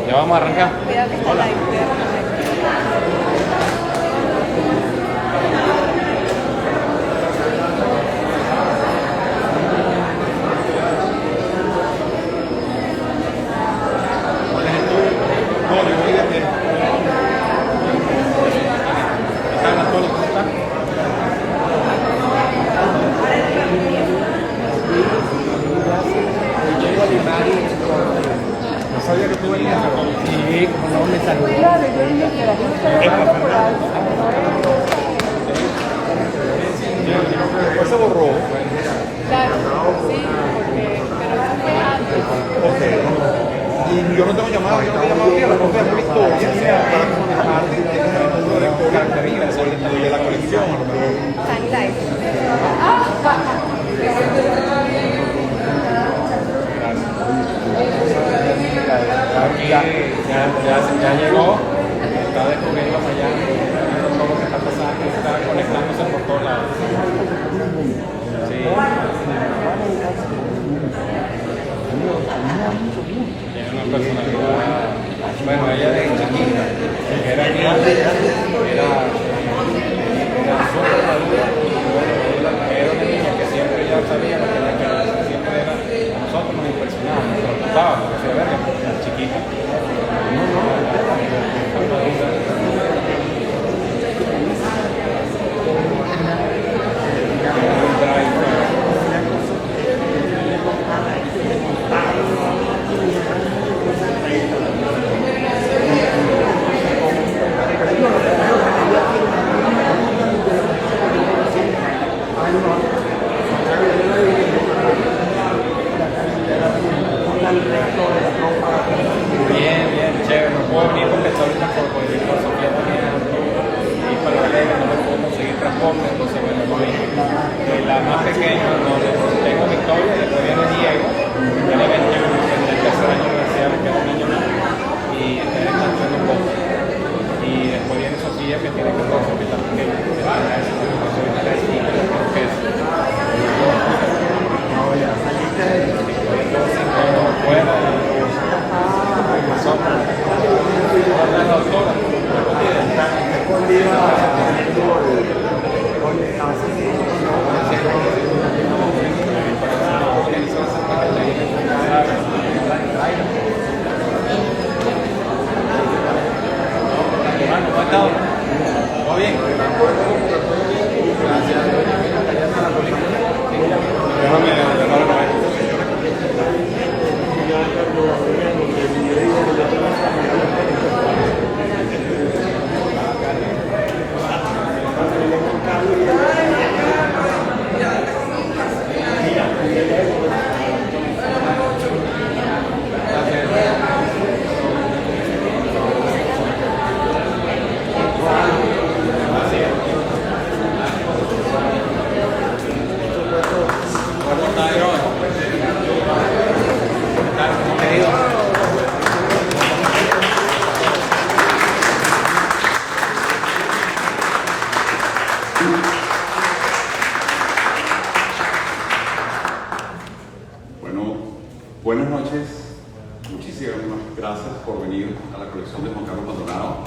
Ya vamos a arrancar. Cuidado que está live, cuidado que está live. No sabía que tú venías. Sí, como no me saludó. Claro, yo dije que la gente por algo. Después se borró. Claro, sí, porque, pero eso fue antes. Ok. Y yo no tengo llamado, yo no tengo llamado a tierra, no tengo historia para comunicarte de características de la colección, a lo mejor. Está en live. Ya llegó, está descubriendo Miami, viendo todo lo que está pasando, está conectándose por todos lados. Sí. Tiene una personalidad, bueno, ella desde chiquita, que era niña, era súper madura, era una niña que siempre ya sabía lo que tenía que hacer, siempre era, a nosotros nos impresionaba, nos gustaba, porque decía, verga, chiquita. Bien, chévere, no puedo venir porque estoy ahorita por Sofía tenía y para la ley no me puedo conseguir transporte, entonces bueno, no vine. La más pequeña, no, tengo Victoria y después viene Diego, que tiene 21, en el tercer año de universidad, me queda un niño más, y está estudiando un poco. Y después viene Sofía, que tiene 14, que está pequeña, que está en ese momento, soy una chiquita, creo que es. ¿Cómo ha estado? ¿Todo bien? Gracias. Déjame dejar una vez. Bueno, buenas noches. Muchísimas gracias por venir a la colección de Juan Carlos Maldonado.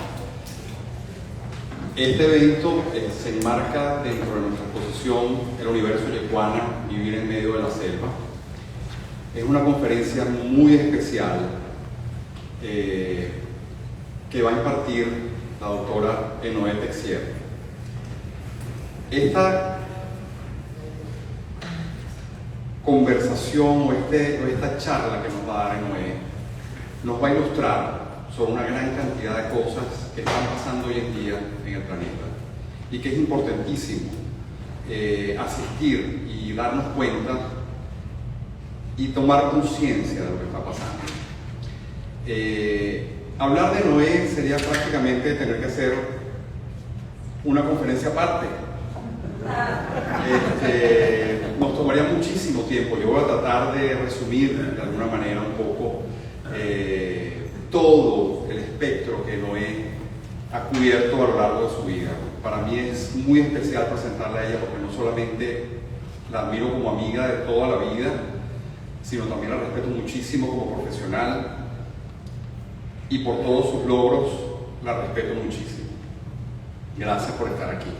Este evento se enmarca dentro de nuestra exposición El universo yecuana, vivir en medio de la selva. Es una conferencia muy especial que va a impartir la doctora Enoé Texier. Esta conversación o esta charla que nos va a dar Enoé nos va a ilustrar sobre una gran cantidad de cosas que están pasando hoy en día en el planeta y que es importantísimo asistir y darnos cuenta y tomar conciencia de lo que está pasando. Hablar de Noé sería prácticamente tener que hacer una conferencia aparte. Nos tomaría muchísimo tiempo. Yo voy a tratar de resumir de alguna manera un poco todo el espectro que Noé ha cubierto a lo largo de su vida. Para mí es muy especial presentarla a ella porque no solamente la admiro como amiga de toda la vida, sino también la respeto muchísimo como profesional y por todos sus logros la respeto muchísimo. Gracias por estar aquí.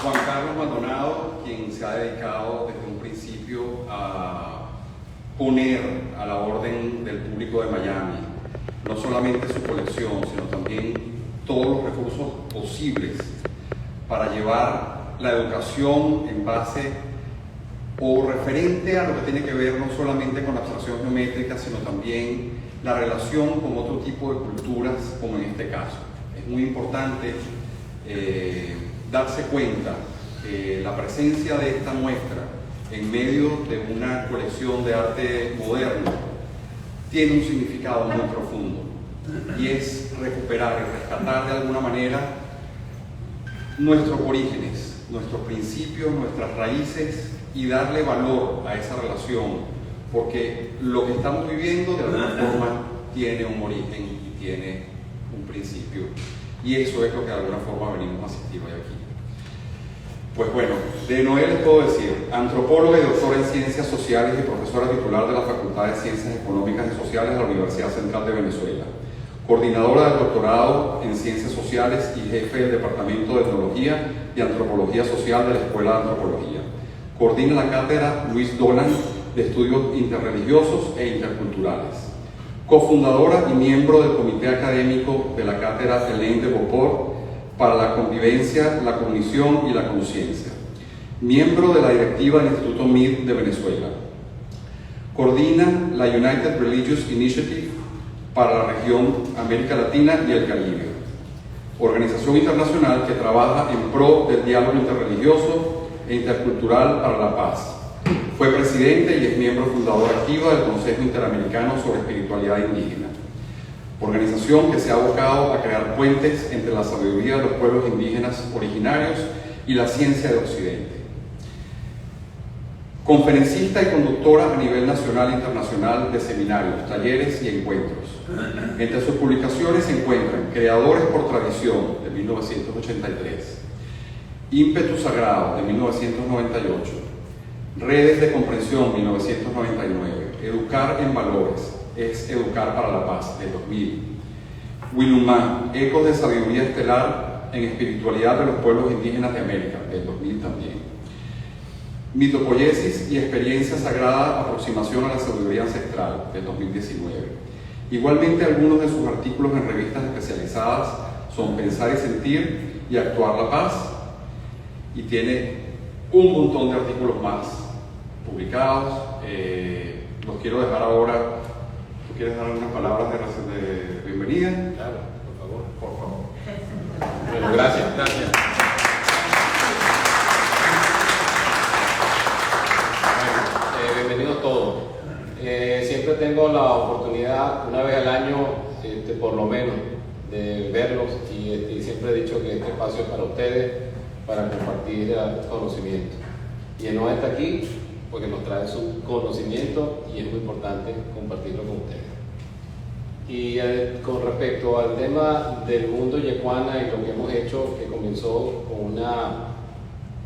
Juan Carlos Maldonado, quien se ha dedicado desde un principio a poner a la orden del público de Miami no solamente su colección, sino también todos los recursos posibles para llevar la educación en base o referente a lo que tiene que ver no solamente con la abstracción geométrica, sino también la relación con otro tipo de culturas, como en este caso. Es muy importante darse cuenta que la presencia de esta muestra en medio de una colección de arte moderno tiene un significado muy profundo, y es recuperar y rescatar de alguna manera nuestros orígenes, nuestros principios, nuestras raíces, y darle valor a esa relación, porque lo que estamos viviendo de alguna forma tiene un origen y tiene un principio, y eso es lo que de alguna forma venimos a asistir hoy aquí. Pues bueno, de Noé les puedo decir, antropóloga y doctora en Ciencias Sociales y profesora titular de la Facultad de Ciencias Económicas y Sociales de la Universidad Central de Venezuela, coordinadora del doctorado en Ciencias Sociales y jefe del Departamento de Etnología y Antropología Social de la Escuela de Antropología. Coordina la cátedra Luis Dolan de Estudios Interreligiosos e Interculturales. Cofundadora y miembro del Comité Académico de la cátedra Hélène de Beauport para la Convivencia, la Cognición y la Conciencia. Miembro de la directiva del Instituto MIR de Venezuela. Coordina la United Religious Initiative para la región América Latina y el Caribe, organización internacional que trabaja en pro del diálogo interreligioso e intercultural para la paz. Fue presidente y es miembro fundador activa del Consejo Interamericano sobre Espiritualidad Indígena, organización que se ha abocado a crear puentes entre la sabiduría de los pueblos indígenas originarios y la ciencia de Occidente. Conferencista y conductora a nivel nacional e internacional de seminarios, talleres y encuentros. Entre sus publicaciones se encuentran Creadores por Tradición, de 1983, Ímpetu Sagrado, de 1998, Redes de Comprensión, 1999, Educar en Valores, es Educar para la Paz, de 2000, Wilumá, Ecos de Sabiduría Estelar en Espiritualidad de los Pueblos Indígenas de América, del 2000 también, Mitopoiesis y Experiencia Sagrada, Aproximación a la Sabiduría Ancestral, del 2019. Igualmente, algunos de sus artículos en revistas especializadas son Pensar y Sentir y Actuar la Paz, y tiene un montón de artículos más publicados. Los quiero dejar ahora. ¿Tú quieres dar unas palabras de bienvenida? Claro, por favor. Por favor. Bueno, gracias. Bueno, bienvenidos todos. Siempre tengo la oportunidad, una vez al año, por lo menos, de verlos, y siempre he dicho que este espacio es para ustedes, para compartir conocimiento. Y no está aquí porque nos trae su conocimiento y es muy importante compartirlo con ustedes. Y con respecto al tema del mundo yecuana y lo que hemos hecho, que comenzó con una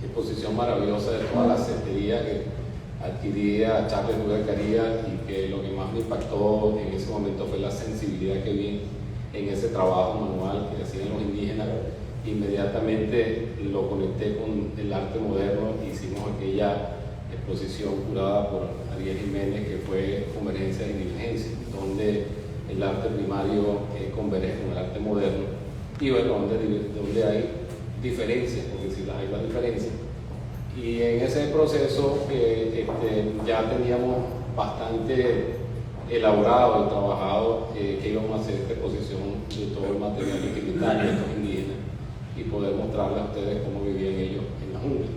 exposición maravillosa de toda la cestería que adquiría Charles Rubén Caría, y que lo que más me impactó en ese momento fue la sensibilidad que vi en ese trabajo manual que hacían los indígenas. Inmediatamente lo conecté con el arte moderno e hicimos aquella exposición curada por Ariel Jiménez, que fue Convergencia y Divergencia, donde el arte primario converge con el arte moderno, y bueno, donde hay diferencias, porque si las hay las diferencias. Y en ese proceso ya teníamos bastante elaborado y trabajado que íbamos a hacer esta exposición de todo el material utilitario de estos indígenas y poder mostrarles a ustedes cómo vivían ellos en la jungla.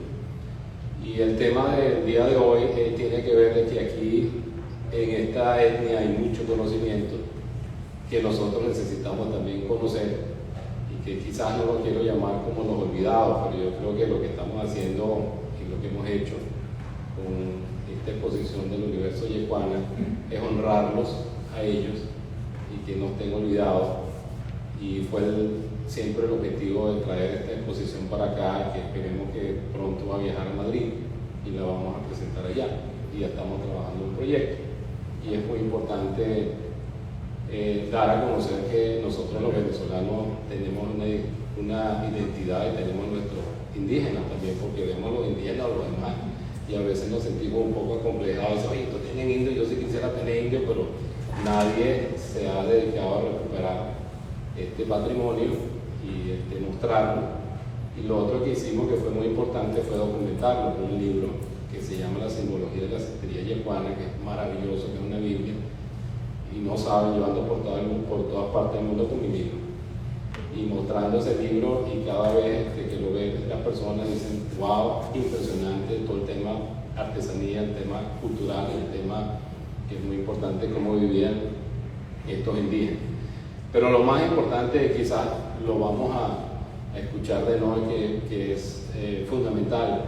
Y el tema del día de hoy tiene que ver de que aquí en esta etnia hay mucho conocimiento que nosotros necesitamos también conocer, y que quizás no lo quiero llamar como los olvidados, pero yo creo que lo que estamos haciendo y lo que hemos hecho con esta exposición del universo yecuana es honrarlos a ellos y que no estén olvidados. Y fue siempre el objetivo de traer esta exposición para acá, que esperemos que pronto va a viajar a Madrid y la vamos a presentar allá. y ya estamos trabajando en un proyecto. Y es muy importante dar a conocer que nosotros los venezolanos tenemos una identidad y tenemos nuestros indígenas también, porque vemos los indígenas o los demás y a veces nos sentimos un poco acomplejados. Oye, tú tienes indio, yo sí quisiera tener indio, pero nadie se ha dedicado a recuperar este patrimonio y mostrarlo. Y lo otro que hicimos, que fue muy importante, fue documentarlo con un libro que se llama La simbología de la cestería yecuana, que es maravilloso, que es una Biblia, y no saben, yo ando por todas partes del mundo con mi libro y mostrando ese libro, y cada vez que lo ven las personas dicen, wow, impresionante todo el tema artesanía, el tema cultural, el tema que es muy importante, cómo vivían estos indígenas. Pero lo más importante, quizás lo vamos a escuchar de nuevo, que es fundamental,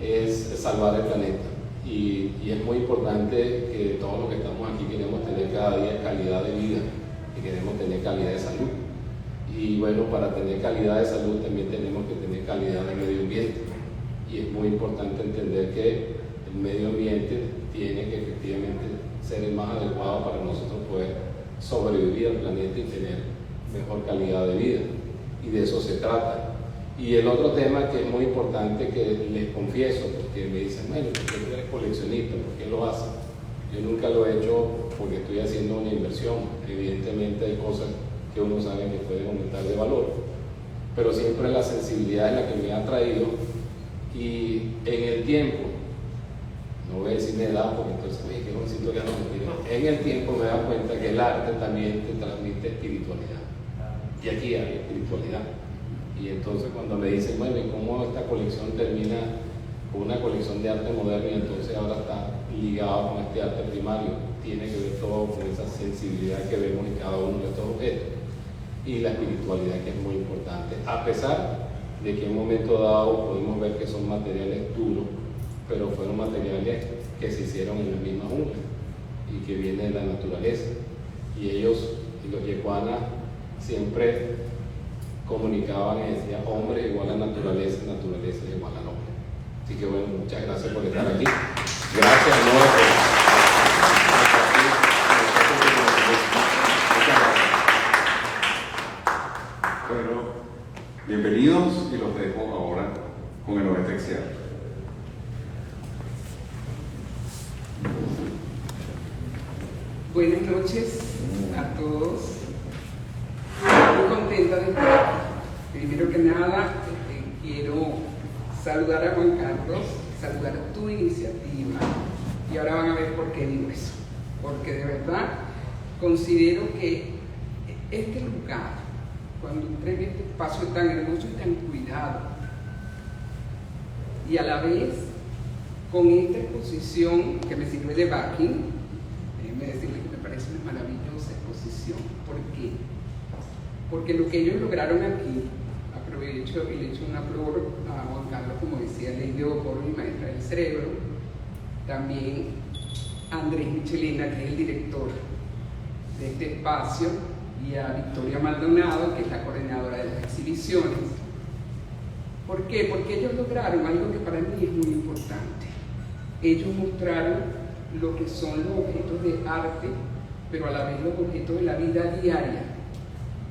es salvar el planeta. Y es muy importante que todos los que estamos aquí queremos tener cada día calidad de vida y queremos tener calidad de salud. Y bueno, para tener calidad de salud también tenemos que tener calidad de medio ambiente. Y es muy importante entender que el medio ambiente tiene que efectivamente ser el más adecuado para nosotros poder sobrevivir al planeta y tener mejor calidad de vida. Y de eso se trata. Y el otro tema que es muy importante, que les confieso, porque me dicen, bueno, ¿por qué tú eres coleccionista? ¿Por qué lo haces? Yo nunca lo he hecho porque estoy haciendo una inversión. Evidentemente hay cosas que uno sabe que pueden aumentar de valor, pero siempre la sensibilidad es la que me ha traído, y en el tiempo, no voy a decir de edad porque entonces, oye, qué jovencito que no, en el tiempo me he dado cuenta que el arte también te transmite espiritualidad, y aquí hay espiritualidad. Y entonces cuando me dicen, bueno, ¿y cómo esta colección termina con una colección de arte moderno y entonces ahora está ligado con este arte primario? Tiene que ver todo con esa sensibilidad que vemos en cada uno de estos objetos y la espiritualidad, que es muy importante, a pesar de que en un momento dado podemos ver que son materiales duros, pero fueron materiales que se hicieron en la misma jungla y que vienen de la naturaleza. Y ellos, los yecuanas, siempre comunicaban y decían, hombre igual a naturaleza, naturaleza igual al hombre. Así que bueno, muchas gracias por estar aquí. Gracias, no, Bueno, bienvenidos, y los dejo ahora con el oeste externo. Buenas noches a todos. Muy contenta de estar aquí. Primero que nada, quiero saludar a Juan Carlos, saludar a tu iniciativa, y ahora van a ver por qué digo eso. Porque de verdad considero que este lugar, cuando entré en este espacio tan hermoso y tan cuidado, y a la vez con esta exposición que me sirve de backing, déjenme decirles que me parece una maravillosa exposición. ¿Por qué? Porque lo que ellos lograron aquí, aprovecho y le echo una flor a Juan Carlos, como decía Ley de Oporo y maestra del cerebro, también a Andrés Michelena, que es el director de este espacio, y a Victoria Maldonado, que es la coordinadora de las exhibiciones. ¿Por qué? Porque ellos lograron algo que para mí es muy importante. Ellos mostraron lo que son los objetos de arte, pero a la vez los objetos de la vida diaria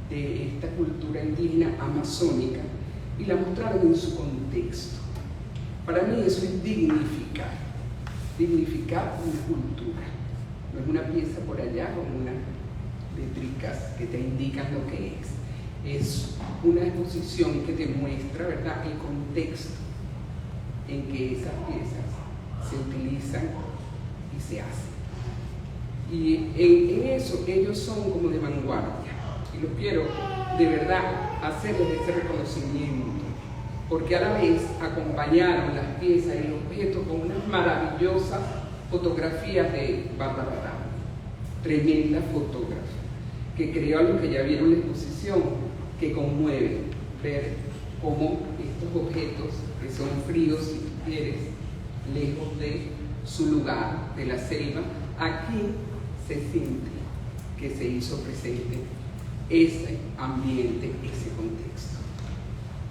de esta cultura indígena amazónica, y la mostraron en su contexto. Para mí eso es dignificar una cultura. No es una pieza por allá con unas letricas que te indican lo que es una exposición que te muestra, ¿verdad?, el contexto en que esas piezas se utilizan y se hacen. Y en eso ellos son como de vanguardia, y los quiero de verdad hacerles ese reconocimiento, porque a la vez acompañaron las piezas y los objetos con unas maravillosas fotografías de Bárbara Arana, tremenda fotógrafa, que creo a los que ya vieron la exposición que conmueve ver cómo estos objetos, que son fríos, si tú quieres, lejos de su lugar, de la selva, aquí se siente que se hizo presente ese ambiente, ese contexto.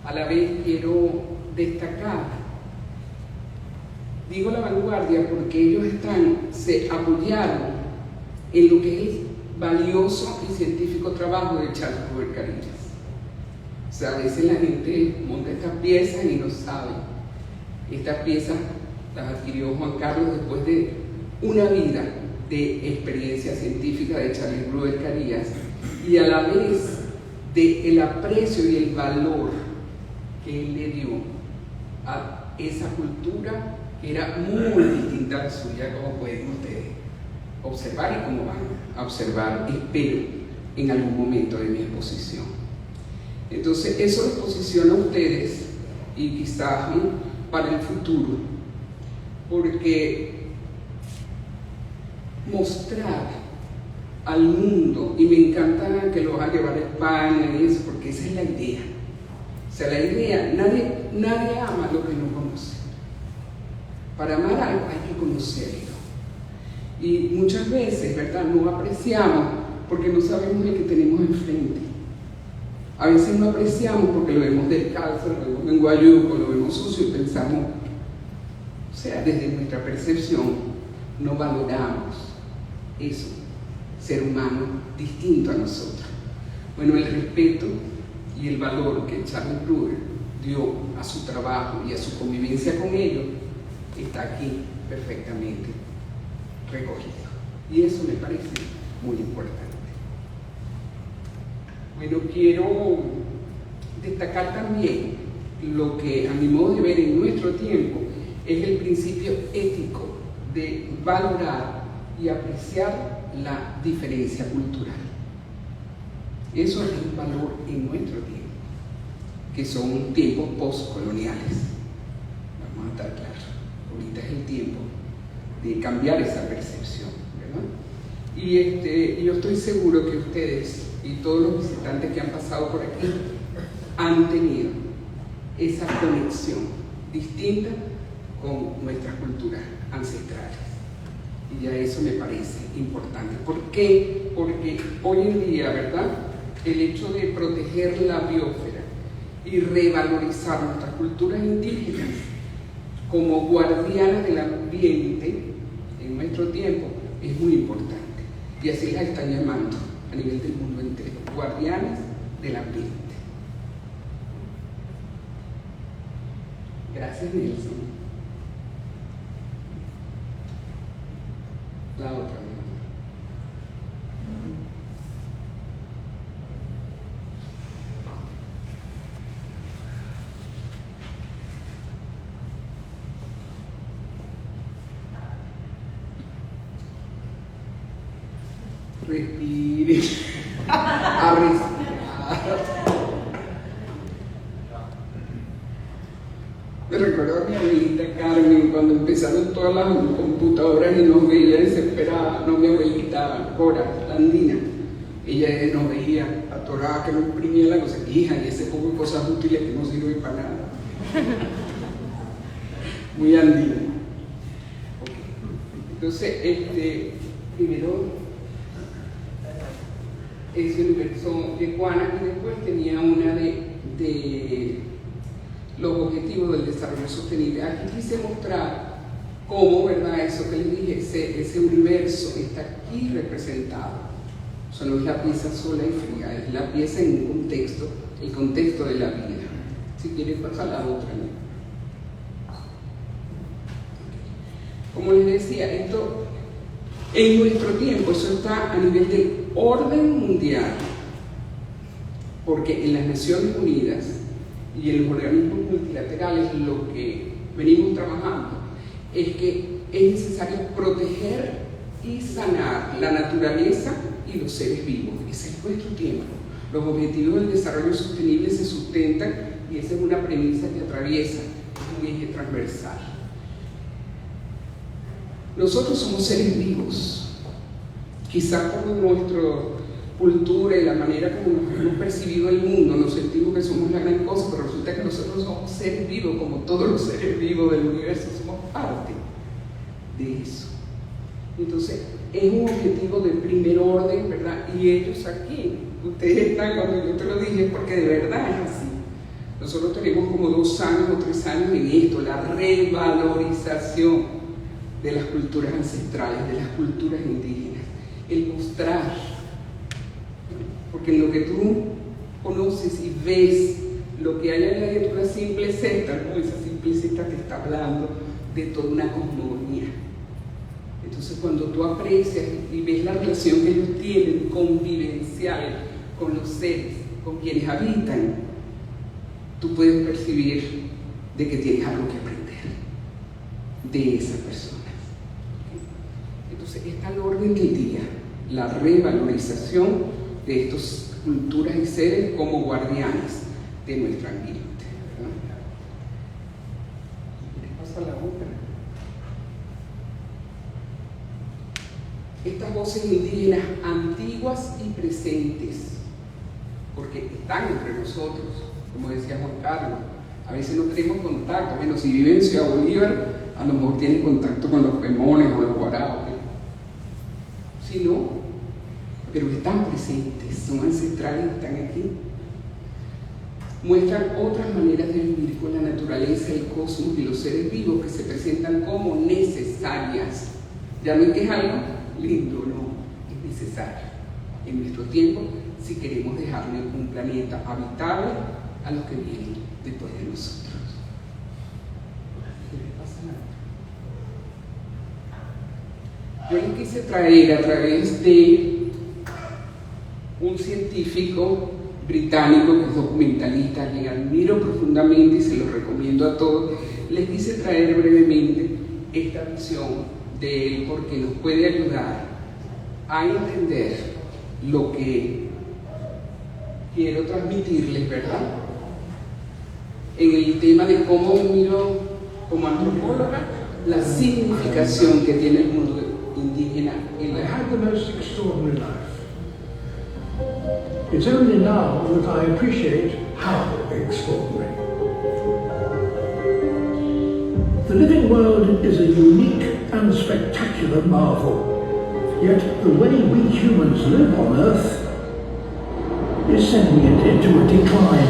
A la vez quiero destacar Digo la vanguardia porque ellos se apoyaron en lo que es el valioso y científico trabajo de Charles Robert Carillas. O sea, a veces la gente monta estas piezas y no sabe. Estas piezas las adquirió Juan Carlos después de una vida de experiencia científica de Charles Robert Carillas y a la vez del aprecio y el valor que él le dio a esa cultura que era muy distinta a la suya, como pueden ustedes observar y como van a observar, espero, en algún momento de mi exposición. Entonces, eso les posiciona a ustedes y quizás para el futuro, porque mostrar al mundo, y me encanta que lo van a llevar a España y eso, porque esa es la idea. O sea, la idea, nadie ama lo que no conoce. Para amar algo hay que conocerlo. Y muchas veces, ¿verdad?, no apreciamos porque no sabemos el que tenemos enfrente. A veces no apreciamos porque lo vemos descalzo, lo vemos en guayuco, lo vemos sucio y pensamos, o sea, desde nuestra percepción no valoramos eso, ser humano distinto a nosotros. Bueno, el respeto y el valor que Charles Bruegel dio a su trabajo y a su convivencia con ellos está aquí perfectamente recogido. Y eso me parece muy importante. Bueno, quiero destacar también lo que a mi modo de ver en nuestro tiempo es el principio ético de valorar y apreciar la diferencia cultural. Eso es un valor en nuestro tiempo, que son tiempos postcoloniales. Vamos a estar claros, ahorita es el tiempo de cambiar esa percepción, ¿verdad? Y yo estoy seguro que ustedes y todos los visitantes que han pasado por aquí han tenido esa conexión distinta con nuestras culturas ancestrales. Y ya eso me parece importante. ¿Por qué? Porque hoy en día, ¿verdad?, el hecho de proteger la biosfera y revalorizar nuestras culturas indígenas como guardianas del ambiente en nuestro tiempo es muy importante. Y así las están llamando a nivel del mundo entero, guardianes del ambiente. Gracias, Nelson. La otra. Respire. A respirar. Me recuerdo a mi abuelita Carmen cuando empezaron todas las computadoras y nos veía desesperada. No, mi abuelita Cora, la andina. Ella nos veía atorada, que no imprimía la cosa. Hija, y ese poco de cosas útiles que no sirven para nada. Muy andina. Okay. Entonces, primero ese universo de Juana, y después tenía una de los objetivos del desarrollo sostenible. Aquí quise mostrar cómo, ¿verdad?, eso que les dije, ese universo está aquí representado. O sea, no es la pieza sola y fría, es la pieza en un contexto, el contexto de la vida. Si quieres pasar a la otra, ¿no? Como les decía, esto en nuestro tiempo, eso está a nivel del orden mundial, porque en las Naciones Unidas y en los organismos multilaterales lo que venimos trabajando es que es necesario proteger y sanar la naturaleza y los seres vivos. Ese es nuestro tema. Los objetivos del desarrollo sostenible se sustentan y esa es una premisa que atraviesa un eje transversal. Nosotros somos seres vivos, quizás por nuestra cultura y la manera como nos hemos percibido el mundo, nos sentimos que somos la gran cosa, pero resulta que nosotros somos seres vivos, como todos los seres vivos del universo, somos parte de eso. Entonces, es un objetivo de primer orden, ¿verdad? Y ellos aquí, ustedes están, cuando yo te lo dije, porque de verdad es así. Nosotros tenemos como 2 años o 3 años en esto, la revalorización de las culturas ancestrales, de las culturas indígenas, el mostrar, porque en lo que tú conoces y ves, lo que hay allá dentro de una simple cesta, ¿no? Esa simple cesta te está hablando de toda una cosmogonía. Entonces cuando tú aprecias y ves la relación que ellos tienen convivencial con los seres, con quienes habitan, tú puedes percibir de que tienes algo que aprender de esas personas. Entonces está al orden del día la revalorización de estas culturas y seres como guardianes de nuestro ambiente. ¿Qué pasa la otra? Estas voces indígenas antiguas y presentes, porque están entre nosotros, como decía Juan Carlos, a veces no tenemos contacto. Bueno, si vive en Ciudad Bolívar, a lo mejor tiene contacto con los pemones o los guaraos, si no, pero están presentes, son ancestrales, están aquí. Muestran otras maneras de vivir con la naturaleza, el cosmos y los seres vivos que se presentan como necesarias. Ya no es que es algo lindo, no, es necesario en nuestro tiempo si queremos dejarle un planeta habitable a los que vienen después de nosotros. ¿Qué le pasa nada? Yo les quise traer a través de un científico británico que es documentalista, a quien admiro profundamente y se lo recomiendo a todos. Les quise traer brevemente esta visión de él porque nos puede ayudar a entender lo que quiero transmitirles, ¿verdad? En el tema de cómo miro como antropóloga la significación que tiene el mundo indígena en la I had the most extraordinary life. It's only now that I appreciate how extraordinary. The living world is a unique and spectacular marvel, yet the way we humans live on Earth is sending it into a decline.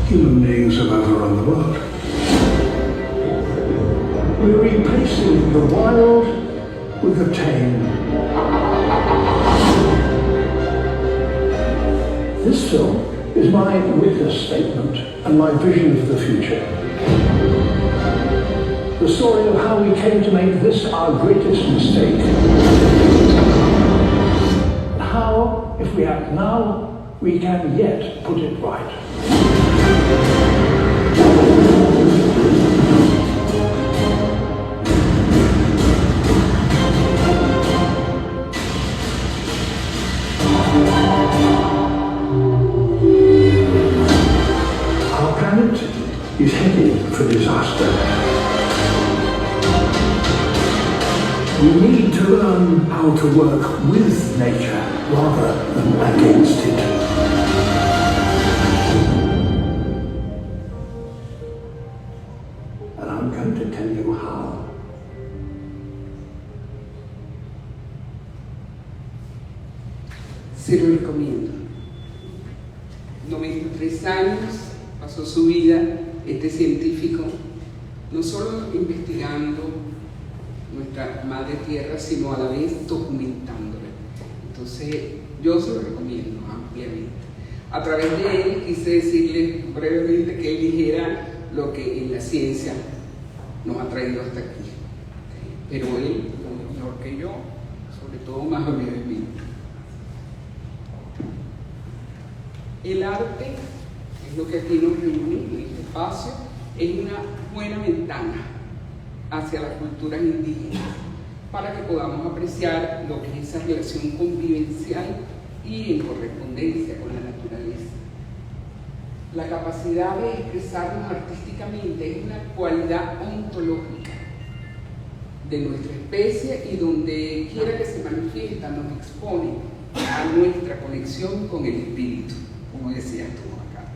Human beings have overrun the world. We're replacing the wild with the tame. This film is my witness statement and my vision of the future. The story of how we came to make this our greatest mistake. And how, if we act now, we can yet put it right. Our planet is headed for disaster. We need to learn how to work with nature rather than against it. And I'm going to tell you how. Se lo recomiendo. 93 años pasó su vida este científico, no solo investigando nuestra madre tierra, sino a la vez documentándola. Entonces, yo se lo recomiendo ampliamente. A través de él quise decirle brevemente que él dijera lo que en la ciencia nos ha traído hasta aquí. Pero él, lo mejor que yo, sobre todo más brevemente. El arte, es lo que aquí nos reúne en este espacio, es una buena ventana hacia las culturas indígenas para que podamos apreciar lo que es esa relación convivencial y en correspondencia con la naturaleza. La capacidad de expresarnos artísticamente es una cualidad ontológica de nuestra especie y donde quiera que se manifiesta nos expone a nuestra conexión con el espíritu, como decías tú acá.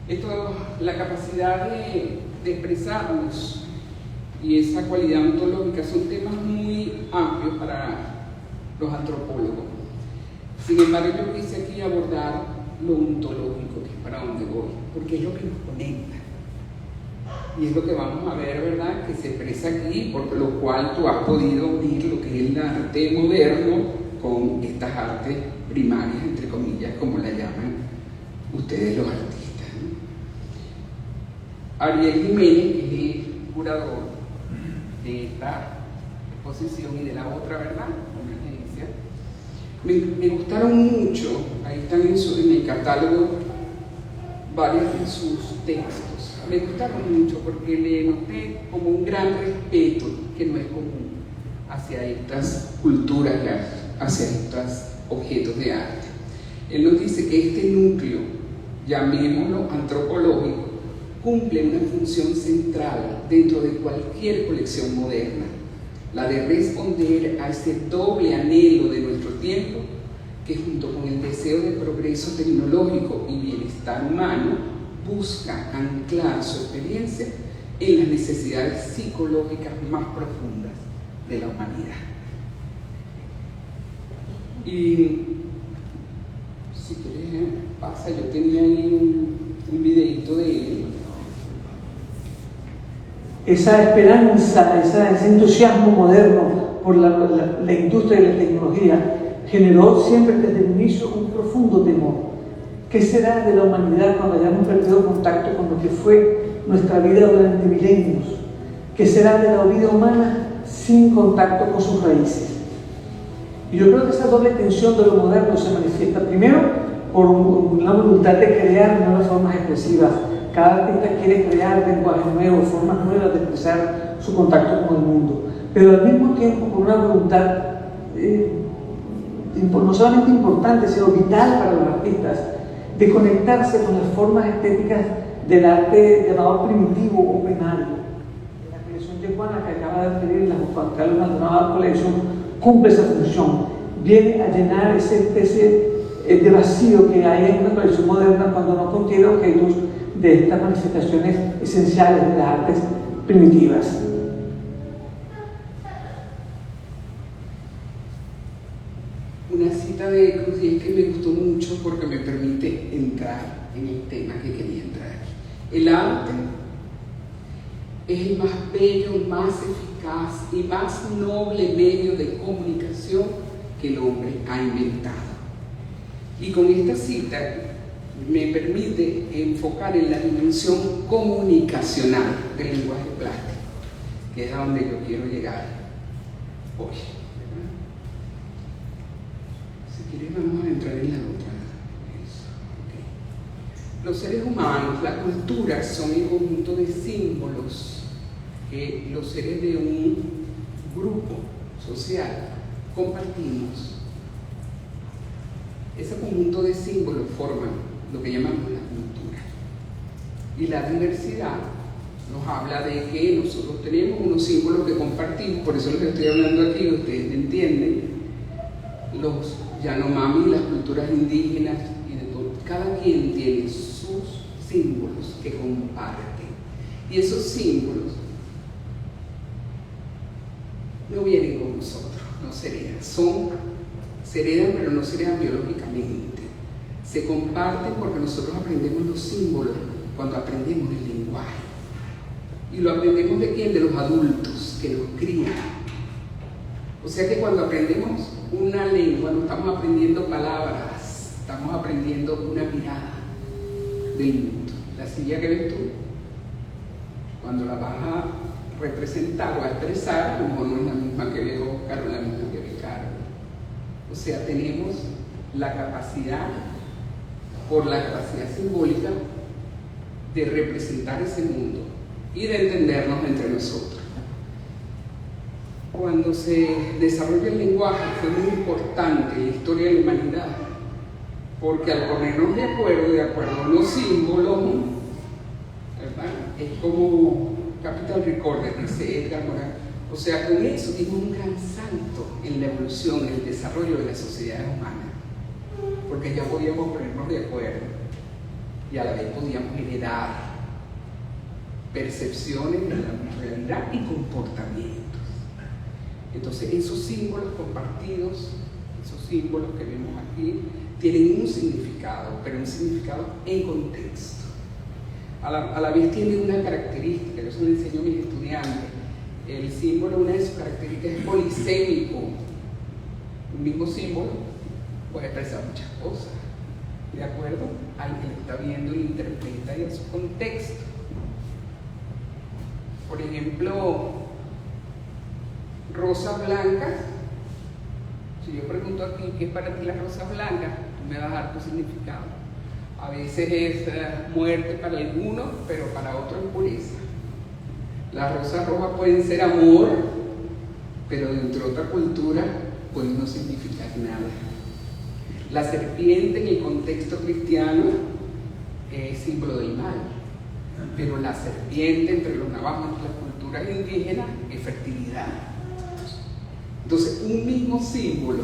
Esto, la capacidad de expresarnos y esa cualidad ontológica son temas muy amplios para los antropólogos. Sin embargo, yo quise aquí abordar lo ontológico, que es para donde voy, porque es lo que nos conecta. Y es lo que vamos a ver, ¿verdad?, que se expresa aquí, por lo cual tú has podido unir lo que es el arte moderno con estas artes primarias, entre comillas, como la llaman ustedes los artistas, ¿no? Ariel Jiménez, que es el curador de esta exposición y de la otra, ¿verdad?, Emergencia, me gustaron mucho, ahí están en el catálogo varios de sus textos. Me gustaron mucho porque le noté como un gran respeto que no es común hacia estas culturas, hacia estos objetos de arte. Él nos dice que este núcleo, llamémoslo antropológico, cumple una función central dentro de cualquier colección moderna, la de responder a ese doble anhelo de nuestro tiempo que, junto con el deseo de progreso tecnológico y bienestar humano, busca anclar su experiencia en las necesidades psicológicas más profundas de la humanidad. Y si quieres, pasa, yo tenía ahí un videito de él. Esa esperanza, ese entusiasmo moderno por la industria y la tecnología generó siempre desde el inicio un profundo temor. ¿Qué será de la humanidad cuando hayamos perdido contacto con lo que fue nuestra vida durante milenios? ¿Qué será de la vida humana sin contacto con sus raíces? Y yo creo que esa doble tensión de lo moderno se manifiesta primero por una voluntad de crear nuevas formas expresivas. Cada artista quiere crear lenguajes nuevos, formas nuevas de expresar su contacto con el mundo, pero al mismo tiempo por una voluntad no solamente importante, sino vital para los artistas, de conectarse con las formas estéticas del arte llamado primitivo o primario. La colección de Juana, que acaba de referir, la Juan Carlos Maldonado Collection, cumple esa función, viene a llenar de vacío que hay en una colección moderna cuando no contiene objetos de estas manifestaciones esenciales de las artes primitivas. Una cita de Cruzier que me gustó mucho porque me permite entrar en el tema que quería entrar. El arte es el más bello, más eficaz y más noble medio de comunicación que el hombre ha inventado. Y con esta cita me permite enfocar en la dimensión comunicacional del lenguaje plástico, que es a donde yo quiero llegar hoy. Si quieres vamos a entrar en la otra. Okay. Los seres humanos, la cultura, son el conjunto de símbolos que los seres de un grupo social compartimos. Ese conjunto de símbolos forman lo que llamamos la cultura. Y la diversidad nos habla de que nosotros tenemos unos símbolos que compartimos, por eso lo que estoy hablando aquí, ustedes me entienden, los Yanomami, las culturas indígenas y de todo, cada quien tiene sus símbolos que comparten. Y esos símbolos no vienen con nosotros, no se heredan, se heredan pero no se heredan biológicamente. Se comparten porque nosotros aprendemos los símbolos cuando aprendemos el lenguaje. ¿Y lo aprendemos de quién? De los adultos que nos crían. O sea que cuando aprendemos una lengua no estamos aprendiendo palabras, estamos aprendiendo una mirada del mundo. La silla que ves tú, cuando la vas a representar o a expresar, a lo mejor no es la misma que ve Oscar o la misma que ve Carlos. O sea, tenemos la capacidad, por la capacidad simbólica, de representar ese mundo y de entendernos entre nosotros. Cuando se desarrolla el lenguaje fue muy importante en la historia de la humanidad, porque al ponernos de acuerdo a los símbolos, ¿verdad? Es como Capital Recorder, dice Edgar Morin. O sea, con eso dimos un gran salto en la evolución, en el desarrollo de las sociedades humanas, porque ya podíamos ponernos de acuerdo y a la vez podíamos heredar percepciones de la realidad y comportamientos. Entonces, esos símbolos compartidos, esos símbolos que vemos aquí, tienen un significado, pero un significado en contexto. A la vez tienen una característica, yo eso le enseño a mis estudiantes. El símbolo, una de sus características es polisémico. Un mismo símbolo puede expresar muchas cosas, de acuerdo al que lo está viendo y lo interpreta y a su contexto. Por ejemplo, rosas blancas. Si yo pregunto aquí qué es para ti las rosas blancas, tú me vas a dar tu significado. A veces es muerte para algunos, pero para otros es pureza. Las rosas rojas pueden ser amor, pero dentro de otra cultura pueden no significar nada. La serpiente en el contexto cristiano es símbolo del mal, pero la serpiente entre los navajos, entre las culturas indígenas, es fertilidad. Entonces, un mismo símbolo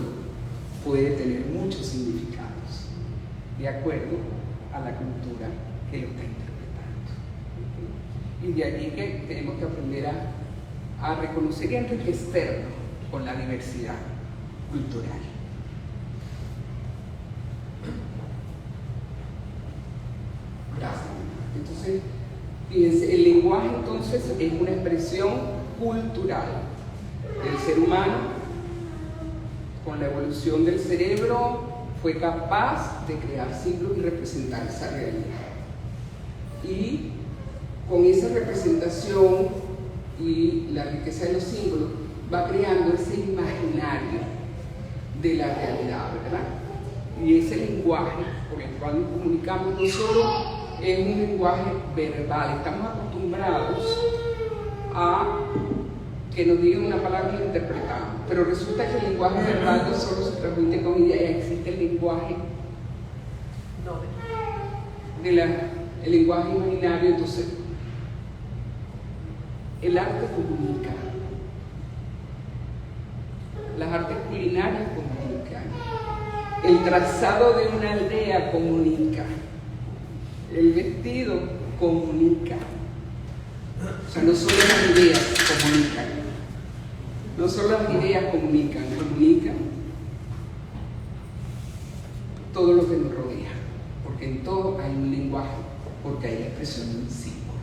puede tener muchos significados, de acuerdo a la cultura que lo está interpretando. Y de allí que tenemos que aprender a reconocer y a enriquecernos con la diversidad cultural. Gracias. Entonces, fíjense, el lenguaje entonces es una expresión cultural del ser humano. Con la evolución del cerebro fue capaz de crear símbolos y representar esa realidad. Y con esa representación y la riqueza de los símbolos va creando ese imaginario de la realidad, ¿verdad? Y ese lenguaje por el cual nos comunicamos no solo es un lenguaje verbal, estamos acostumbrados a que nos digan una palabra y la interpretamos, pero resulta que el lenguaje verbal no solo se transmite con ideas, existe el lenguaje el lenguaje imaginario. Entonces el arte comunica, las artes culinarias comunican, el trazado de una aldea comunica, el vestido comunica. O sea, no solo las ideas comunican, no solo las ideas comunican todo lo que nos rodea, porque en todo hay un lenguaje, porque hay la expresión de un símbolo.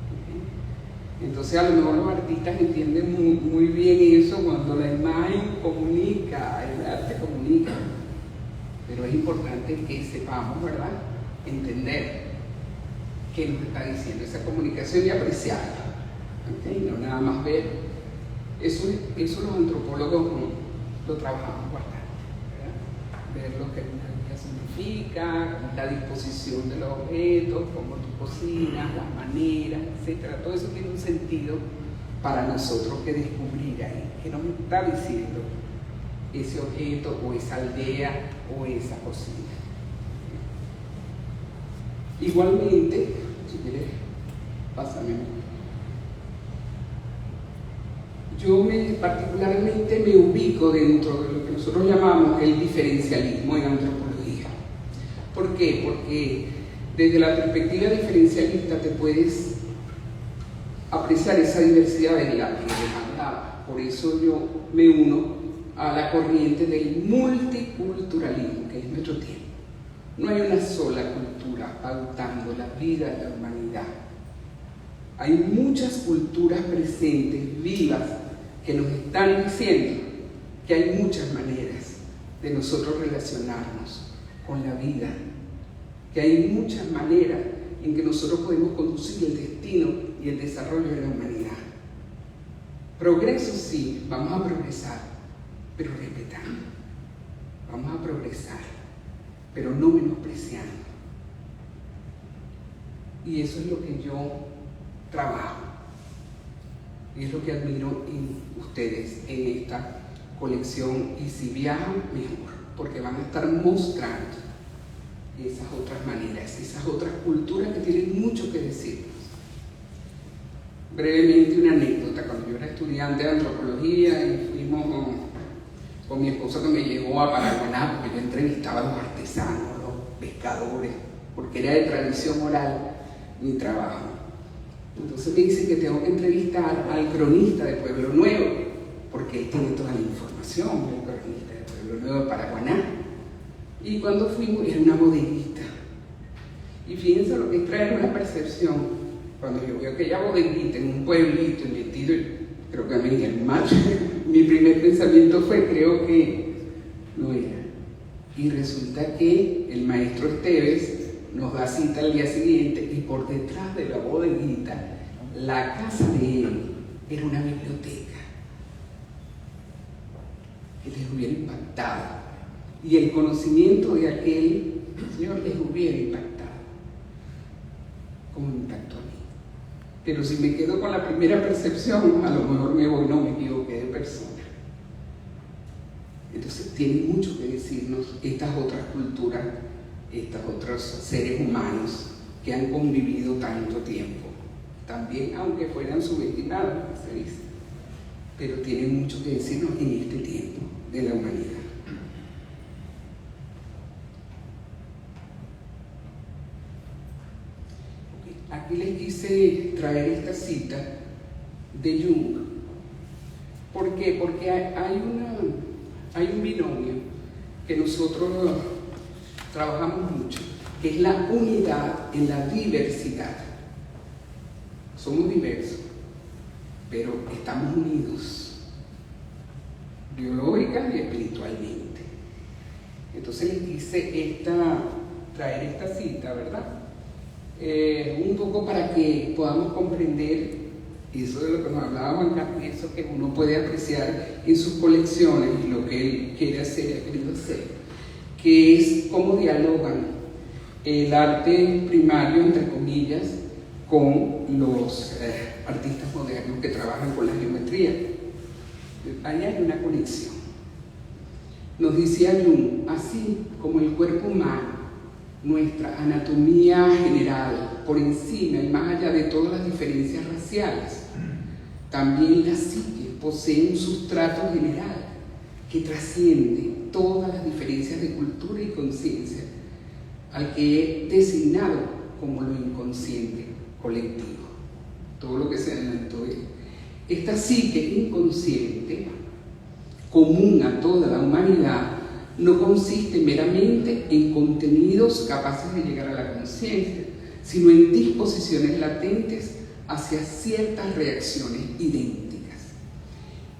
¿Okay? Entonces, a lo mejor los artistas entienden muy bien eso cuando la imagen comunica, el arte comunica, pero es importante que sepamos, ¿verdad?, entender qué nos está diciendo esa comunicación y apreciarla. ¿Okay? No nada más ver. Eso los antropólogos lo trabajamos bastante, ¿verdad? Ver lo que una idea significa, la disposición de los objetos, cómo tú cocinas, las maneras, etc. Todo eso tiene un sentido para nosotros que descubrir ahí, que nos está diciendo ese objeto o esa aldea o esa cocina. Igualmente, si quieres, pásame. Yo particularmente me ubico dentro de lo que nosotros llamamos el diferencialismo en antropología. ¿Por qué? Porque desde la perspectiva diferencialista te puedes apreciar esa diversidad de la que les hablaba. Por eso yo me uno a la corriente del multiculturalismo, que es nuestro tiempo. No hay una sola cultura pautando la vida de la humanidad. Hay muchas culturas presentes, vivas, que nos están diciendo que hay muchas maneras de nosotros relacionarnos con la vida, que hay muchas maneras en que nosotros podemos conducir el destino y el desarrollo de la humanidad. Progreso sí, vamos a progresar, pero respetando. Vamos a progresar, pero no menospreciando. Y eso es lo que yo trabajo. Y es lo que admiro en ustedes en esta colección. Y si viajan, mejor, porque van a estar mostrando esas otras maneras, esas otras culturas que tienen mucho que decirnos. Brevemente una anécdota. Cuando yo era estudiante de antropología y fuimos con mi esposo que me llevó a Paraguaná, porque yo entrevistaba a los artesanos, los pescadores, porque era de tradición oral mi trabajo. Entonces me dicen que tengo que entrevistar al cronista de Pueblo Nuevo, porque él tiene toda la información, el cronista de Pueblo Nuevo de Paraguaná. Y cuando fuimos, era una bodeguita. Y fíjense lo que es traer una percepción. Cuando yo veo aquella bodeguita en un pueblito y metido, creo que a mí el macho, mi primer pensamiento fue, creo que no era. Y resulta que el maestro Esteves nos da cita al día siguiente y por detrás de la bodeguita, la casa de él era una biblioteca que les hubiera impactado. Y el conocimiento de aquel señor les hubiera impactado, como me impactó a mí. Pero si me quedo con la primera percepción, a lo mejor no me equivoqué de persona. Entonces tiene mucho que decirnos estas otras culturas, estos otros seres humanos que han convivido tanto tiempo, también aunque fueran subestimados, se dice, pero tienen mucho que decirnos en este tiempo de la humanidad. Aquí les quise traer esta cita de Jung. ¿Por qué? Porque hay un binomio que nosotros trabajamos mucho, que es la unidad en la diversidad. Somos diversos, pero estamos unidos biológica y espiritualmente. Entonces les quise traer esta cita, ¿verdad? Un poco para que podamos comprender eso de lo que nos hablaba Juan Carlos, eso que uno puede apreciar en sus colecciones y lo que él quiere hacer, ha querido hacer, que es cómo dialogan el arte primario, entre comillas, con los artistas modernos que trabajan con la geometría. Ahí hay una conexión. Nos decía Jung, así como el cuerpo humano, nuestra anatomía general, por encima y más allá de todas las diferencias raciales, también la psique posee un sustrato general que trasciende todas las diferencias de cultura y conciencia, al que he designado como lo inconsciente colectivo. Todo lo que se adelantó él. Esta psique inconsciente, común a toda la humanidad, no consiste meramente en contenidos capaces de llegar a la conciencia, sino en disposiciones latentes hacia ciertas reacciones idénticas.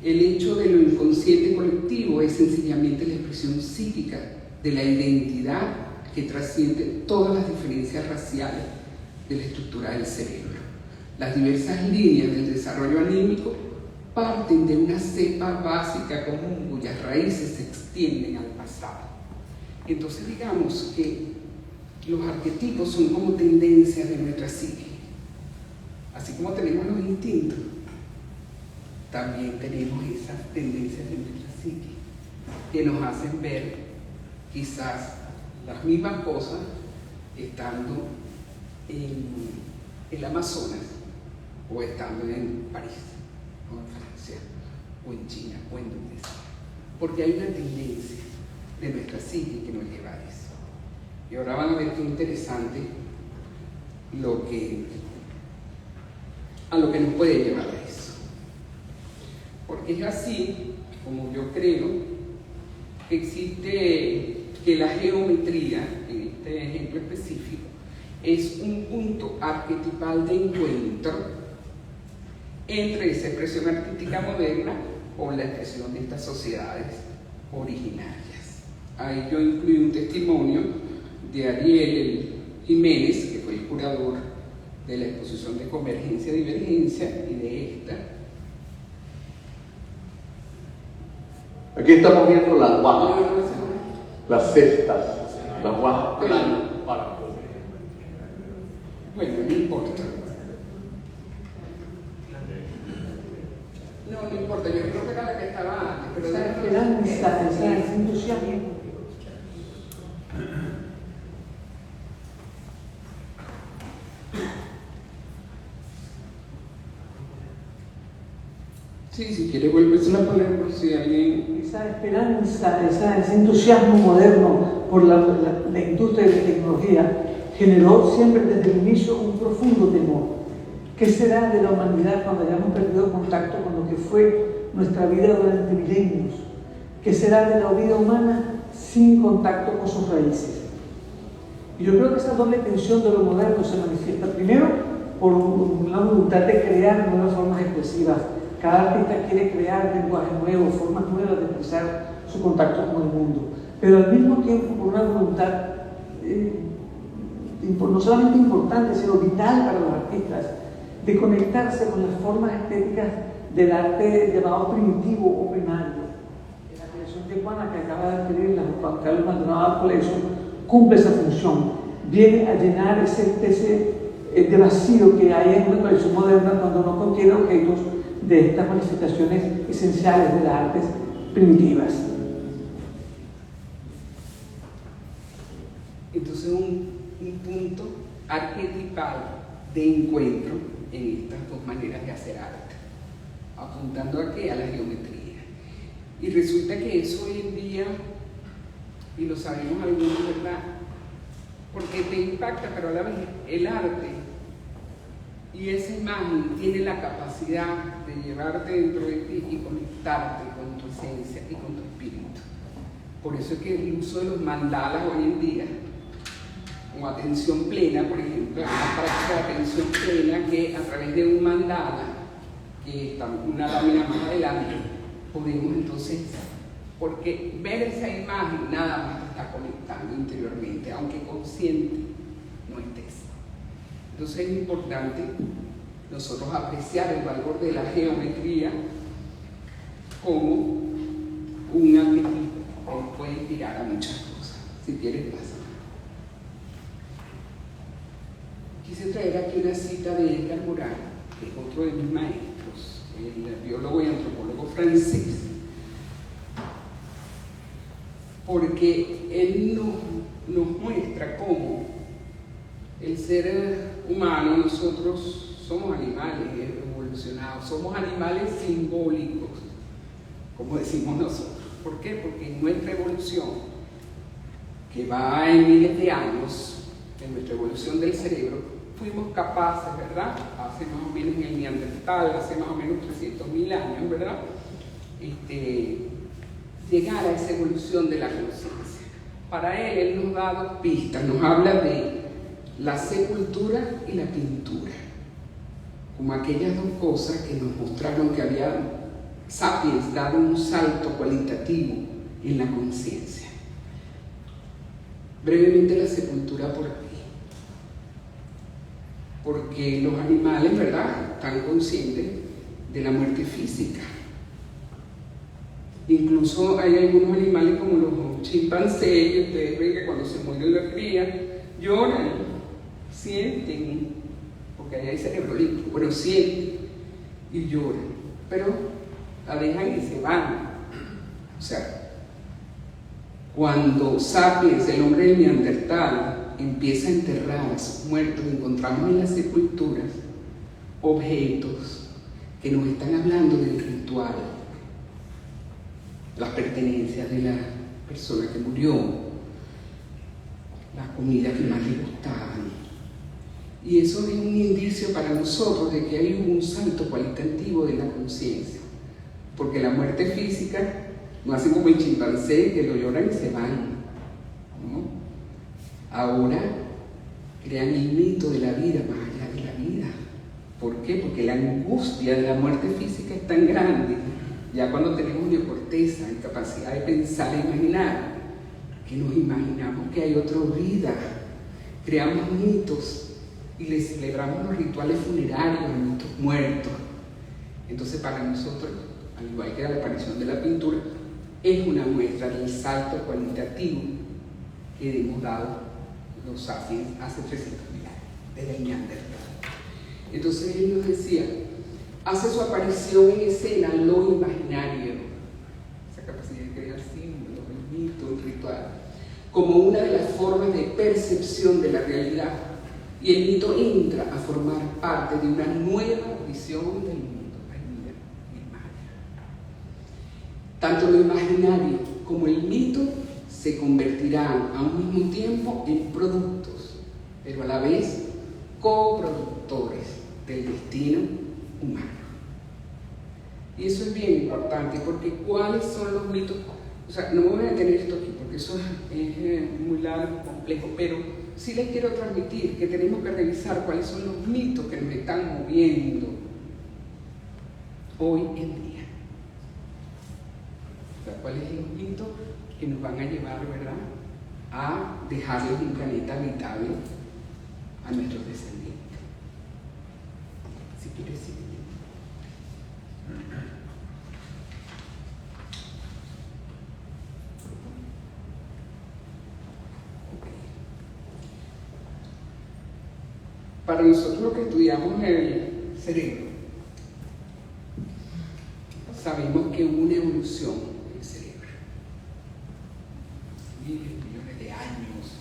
El hecho de lo inconsciente colectivo es sencillamente la expresión psíquica de la identidad que trasciende todas las diferencias raciales de la estructura del cerebro. Las diversas líneas del desarrollo anímico parten de una cepa básica común cuyas raíces se extienden al pasado. Entonces digamos que los arquetipos son como tendencias de nuestra psique. Así como tenemos los instintos, también tenemos esas tendencias de nuestra psique que nos hacen ver quizás las mismas cosas estando en el Amazonas o estando en París o en Francia o en China o en donde sea, porque hay una tendencia de nuestra psique que nos lleva a eso. Y ahora van a ver qué interesante a lo que nos puede llevar a eso, porque es así como yo creo que existe, que la geometría, en este ejemplo específico, es un punto arquetipal de encuentro entre esa expresión artística moderna o la expresión de estas sociedades originarias. Ahí yo incluí un testimonio de Ariel Jiménez, que fue el curador de la exposición de Convergencia y Divergencia y de esta. Aquí estamos viendo las guajas, las cestas, las guajas. Bueno, no importa. No importa, yo creo que era la que estaba antes, pero Esa esperanza, ese entusiasmo. Sí, si quiere volverse a poner por si alguien... Esa esperanza, ese entusiasmo moderno por la industria y la tecnología generó siempre desde el inicio un profundo temor. ¿Qué será de la humanidad cuando hayamos perdido contacto con lo que fue nuestra vida durante milenios? ¿Qué será de la vida humana sin contacto con sus raíces. Y yo creo que esa doble tensión de lo moderno se manifiesta primero por una voluntad de crear nuevas formas expresivas. Cada artista quiere crear lenguajes nuevos, formas nuevas de expresar su contacto con el mundo, pero al mismo tiempo por una voluntad no solamente importante, sino vital para los artistas, de conectarse con las formas estéticas del arte llamado primitivo o primario. La colección de Juana que acaba de adquirir la Juan Carlos Maldonado Collection cumple esa función, viene a llenar ese de vacío que hay en una colección moderna cuando no contiene objetos de estas manifestaciones esenciales de las artes primitivas. Entonces un punto arquetipal de encuentro en estas dos maneras de hacer arte, apuntando a qué, a la geometría. Y resulta que eso hoy en día, y lo sabemos algunos, ¿verdad? Porque te impacta, pero a la vez el arte y esa imagen tiene la capacidad de llevarte dentro de ti y conectarte con tu esencia y con tu espíritu. Por eso es que el uso de los mandalas hoy en día, o atención plena, por ejemplo, una práctica de atención plena que a través de un mandala, que está una lámina más adelante, podemos entonces, porque ver esa imagen nada más te está conectando interiormente, aunque consciente no estés. Entonces es importante nosotros apreciar el valor de la geometría como un arquetipo que puede inspirar a muchas cosas. Si quieres, pasa. Quise traer aquí una cita de Edgar Morin, que es otro de mis maestros, el biólogo y antropólogo francés, porque él nos muestra cómo el ser humano, nosotros somos animales evolucionados, somos animales simbólicos, como decimos nosotros. ¿Por qué? Porque en nuestra evolución, que va en miles de años, en nuestra evolución del cerebro, fuimos capaces, ¿verdad? Hace más o menos en el Neandertal, hace más o menos 300.000 años, ¿verdad? Llegar a esa evolución de la conciencia. Para él nos da dos pistas, nos habla de la sepultura y la pintura, como aquellas dos cosas que nos mostraron que había Sapiens dado un salto cualitativo en la conciencia. Brevemente la sepultura por aquí. Porque los animales, ¿verdad?, están conscientes de la muerte física. Incluso hay algunos animales como los chimpancés, que ustedes ven que cuando se muere la cría, lloran, sienten, porque ahí hay cerebro límpico, pero sienten y lloran, pero la dejan y se van. O sea, cuando Sapiens, el hombre del Neandertal, empieza a enterrar a sus muertos, encontramos en las sepulturas objetos que nos están hablando del ritual, las pertenencias de la persona que murió, las comidas que más le gustaban. Y eso es un indicio para nosotros de que hay un salto cualitativo de la conciencia, porque la muerte física no hace como el chimpancé, que lo lloran y se van, ¿no? Ahora crean el mito de la vida más allá de la vida. ¿Por qué? Porque la angustia de la muerte física es tan grande, ya cuando tenemos neocorteza, incapacidad de pensar e imaginar, que nos imaginamos que hay otra vida, creamos mitos y le celebramos los rituales funerarios a nuestros muertos. Entonces para nosotros, al igual que la aparición de la pintura, es una muestra del salto cualitativo que hemos dado los sapiens hace 300.000 años, desde el Neandertal. Entonces él nos decía, hace su aparición en escena lo imaginario, esa capacidad de crear símbolos, el mito, el ritual, como una de las formas de percepción de la realidad, y el mito entra a formar parte de una nueva visión del mundo. Ay, mira, mi madre. Tanto lo imaginario como el mito se convertirán a un mismo tiempo en productos, pero a la vez coproductores del destino humano. Y eso es bien importante, porque ¿cuáles son los mitos? O sea, no me voy a detener esto aquí, porque eso es muy largo, complejo, pero sí les quiero transmitir que tenemos que revisar cuáles son los mitos que nos están moviendo hoy en día. O sea, cuáles son los mitos que nos van a llevar, ¿verdad?, a dejarles un planeta habitable a nuestros descendientes. Si quieres, sí. Para nosotros los que estudiamos el cerebro, sabemos que hubo una evolución del cerebro. Millones de años.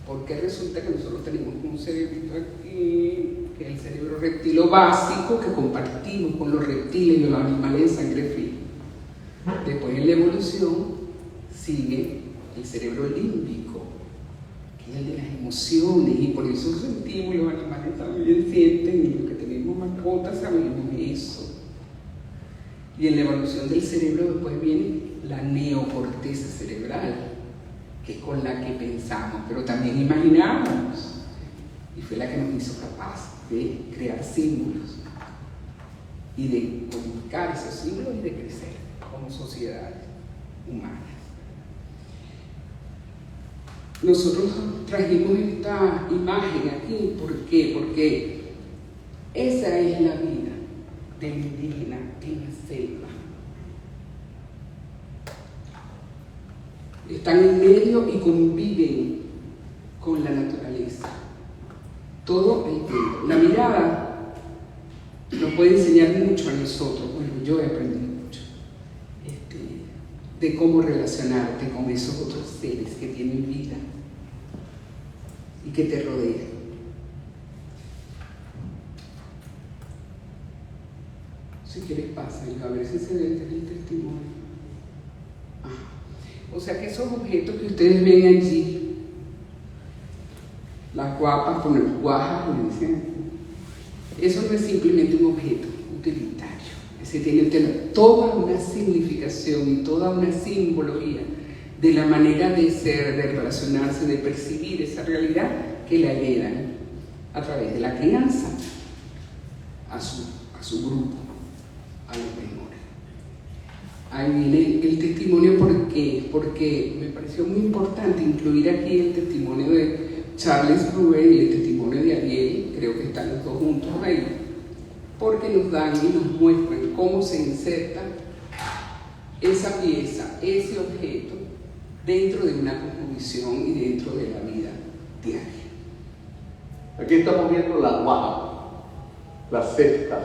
Porque resulta que nosotros tenemos un cerebrito aquí, que es el cerebro reptilo básico que compartimos con los reptiles y los animales de sangre fría. Después en la evolución sigue el cerebro límbico, que es el de las emociones, y por eso sentimos, los animales también sienten, y los que tenemos mascotas sabemos eso. Y en la evolución del cerebro después viene la neocorteza cerebral, que es con la que pensamos, pero también imaginamos, y fue la que nos hizo capaz de crear símbolos y de comunicar esos símbolos y de crecer como sociedades humanas. Nosotros trajimos esta imagen aquí, ¿por qué? Porque esa es la vida del indígena en la selva. Están en medio y conviven con la naturaleza todo el tiempo. La mirada nos puede enseñar mucho a nosotros. Bueno, yo he aprendido mucho de cómo relacionarte con esos otros seres que tienen vida y que te rodean. Si quieres pasa, a ver si se ve el testimonio. O sea que esos objetos que ustedes ven allí, las guapas, con el guajas, eso no es simplemente un objeto utilitario. Ese tiene toda una significación y toda una simbología de la manera de ser, de relacionarse, de percibir esa realidad que le heredan a través de la crianza a su grupo, a los menores. Ahí viene el testimonio, ¿por qué? Porque me pareció muy importante incluir aquí el testimonio de Charles Brewer y el testimonio de Ariel, creo que están los dos juntos ahí, porque nos dan y nos muestran cómo se inserta esa pieza, ese objeto, dentro de una cosmovisión y dentro de la vida diaria. Aquí estamos viendo las guajas, las cestas,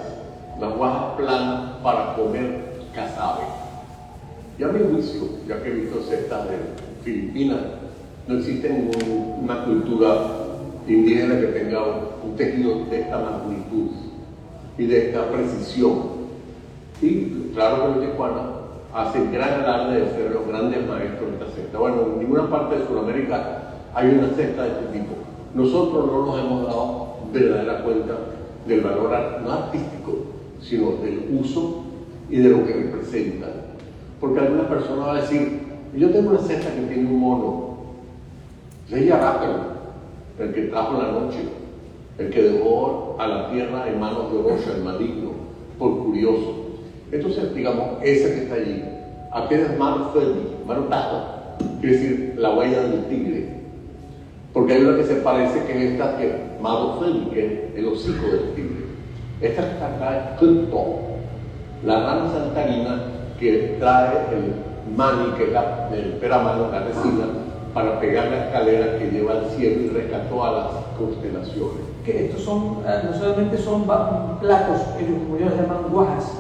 las guajas planas para comer casabe. Y a mi juicio, ya que he visto cestas de Filipinas, no existe una cultura indígena que tenga un tejido de esta magnitud y de esta precisión. Y claro que los tijuanas hacen gran alarde de ser los grandes maestros de esta cesta. Bueno, en ninguna parte de Sudamérica hay una cesta de este tipo. Nosotros no nos hemos dado verdadera cuenta del valor no artístico, sino del uso y de lo que representa. Porque alguna persona va a decir, yo tengo una cesta que tiene un mono. Rey Arápero, el que trajo la noche, el que dejó a la tierra en manos de Orosha, el maligno, por curioso. Entonces, digamos, esa que está allí, aquella es Mano Feli, Mano Taja, quiere decir la huella del tigre. Porque hay una que se parece que es esta, que es Mano Feli, que es el hocico del tigre. Esta que está acá es Kunto, la rana saltarina que trae el mani, que es el peramano, la resina, para pegar la escalera que lleva al cielo y rescató a las constelaciones. Que estos son, no solamente son platos, como ellos llaman guajas,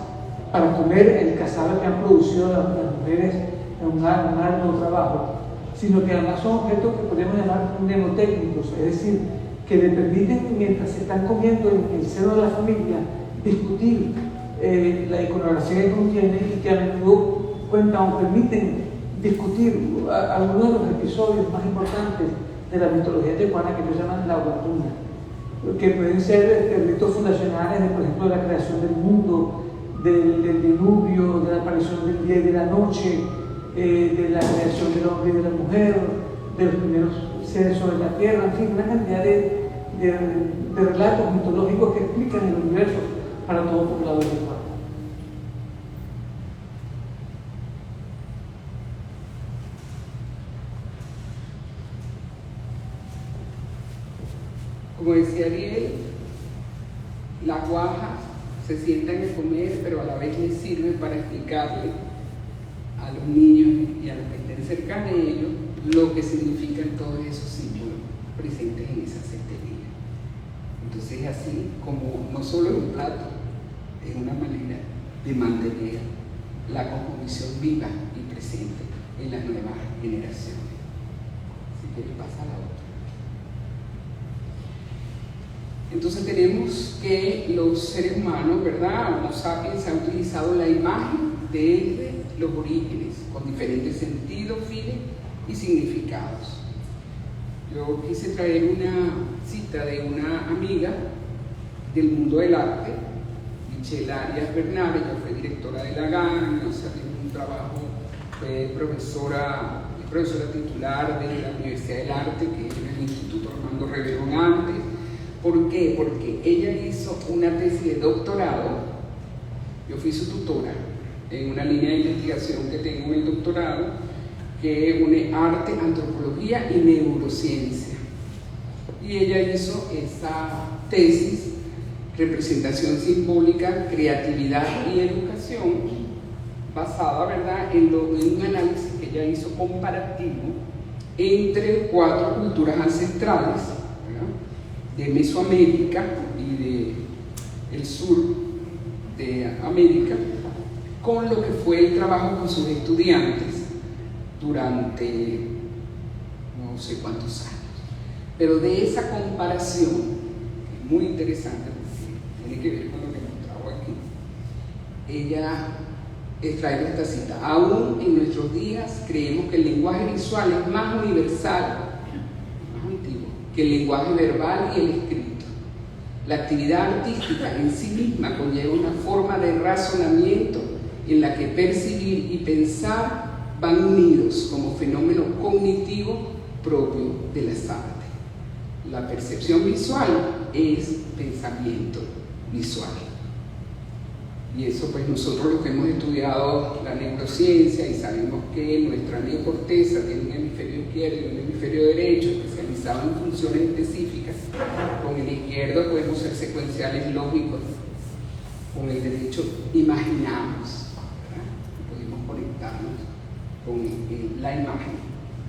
para comer el casabe que han producido las mujeres en un arduo trabajo, sino que además son objetos que podemos llamar mnemotécnicos, es decir, que le permiten, mientras se están comiendo en el seno de la familia, discutir la iconografía que contiene y que a menudo cuentan o permiten discutir algunos de los episodios más importantes de la mitología tehuana, que ellos llaman la Huatuna, que pueden ser ritos fundacionales, por ejemplo, de la creación del mundo, del diluvio, de la aparición del día y de la noche, de la creación del hombre y de la mujer, de los primeros seres sobre la tierra, en fin, una cantidad de relatos mitológicos que explican el universo para todo poblador del mundo. Como decía Ariel, las guajas se sientan a comer, pero a la vez les sirve para explicarle a los niños y a los que estén cerca de ellos lo que significan todos esos símbolos presentes en esa cestería. Entonces es así como no solo es un plato, es una manera de mantener la cosmovisión viva y presente en las nuevas generaciones. Si quieres pasar a la otra. Entonces tenemos que los seres humanos, ¿verdad? Homo sapiens ha utilizado la imagen desde los orígenes, con diferentes sentidos, fines y significados. Yo quise traer una cita de una amiga del mundo del arte, Michelle Arias Bernal. Ella fue directora de la GAN, o sea, tiene un trabajo, fue profesora titular de la Universidad del Arte, que es el Instituto Armando Reverón antes. ¿Por qué? Porque ella hizo una tesis de doctorado, yo fui su tutora, en una línea de investigación que tengo en el doctorado, que une arte, antropología y neurociencia. Y ella hizo esa tesis, representación simbólica, creatividad y educación, basada, ¿verdad?, en un análisis que ella hizo comparativo entre 4 culturas ancestrales, de Mesoamérica y del sur de América, con lo que fue el trabajo con sus estudiantes durante no sé cuántos años. Pero de esa comparación, que es muy interesante porque tiene que ver con lo que mostraba aquí, ella extrae esta cita: aún en nuestros días creemos que el lenguaje visual es más universal, que el lenguaje verbal y el escrito. La actividad artística en sí misma conlleva una forma de razonamiento en la que percibir y pensar van unidos como fenómeno cognitivo propio de las artes. La percepción visual es pensamiento visual. Y eso, pues, nosotros los que hemos estudiado la neurociencia y sabemos que nuestra neocorteza tiene un hemisferio izquierdo y un hemisferio derecho especializado en funciones específicas. Con el izquierdo podemos ser secuenciales lógicos, con el derecho imaginamos, ¿verdad? Podemos conectarnos con la imagen.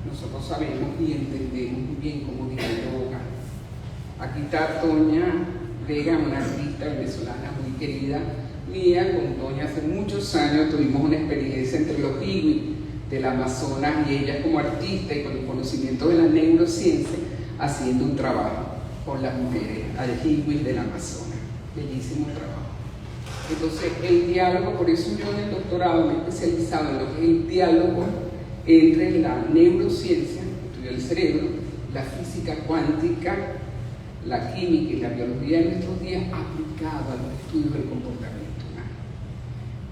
Nosotros sabemos y entendemos muy bien cómo dialoga. Aquí está Toña Vega, una artista venezolana muy querida mía. Con Toña hace muchos años tuvimos una experiencia entre los Iwi del Amazonas y ella como artista y con el conocimiento de la neurociencia haciendo un trabajo con las mujeres Iwi del Amazonas. Bellísimo trabajo. Entonces el diálogo, por eso yo en el doctorado me he especializado en lo que es el diálogo entre la neurociencia, el estudio del cerebro, la física cuántica, la química y la biología de nuestros días aplicado a los estudios del comportamiento.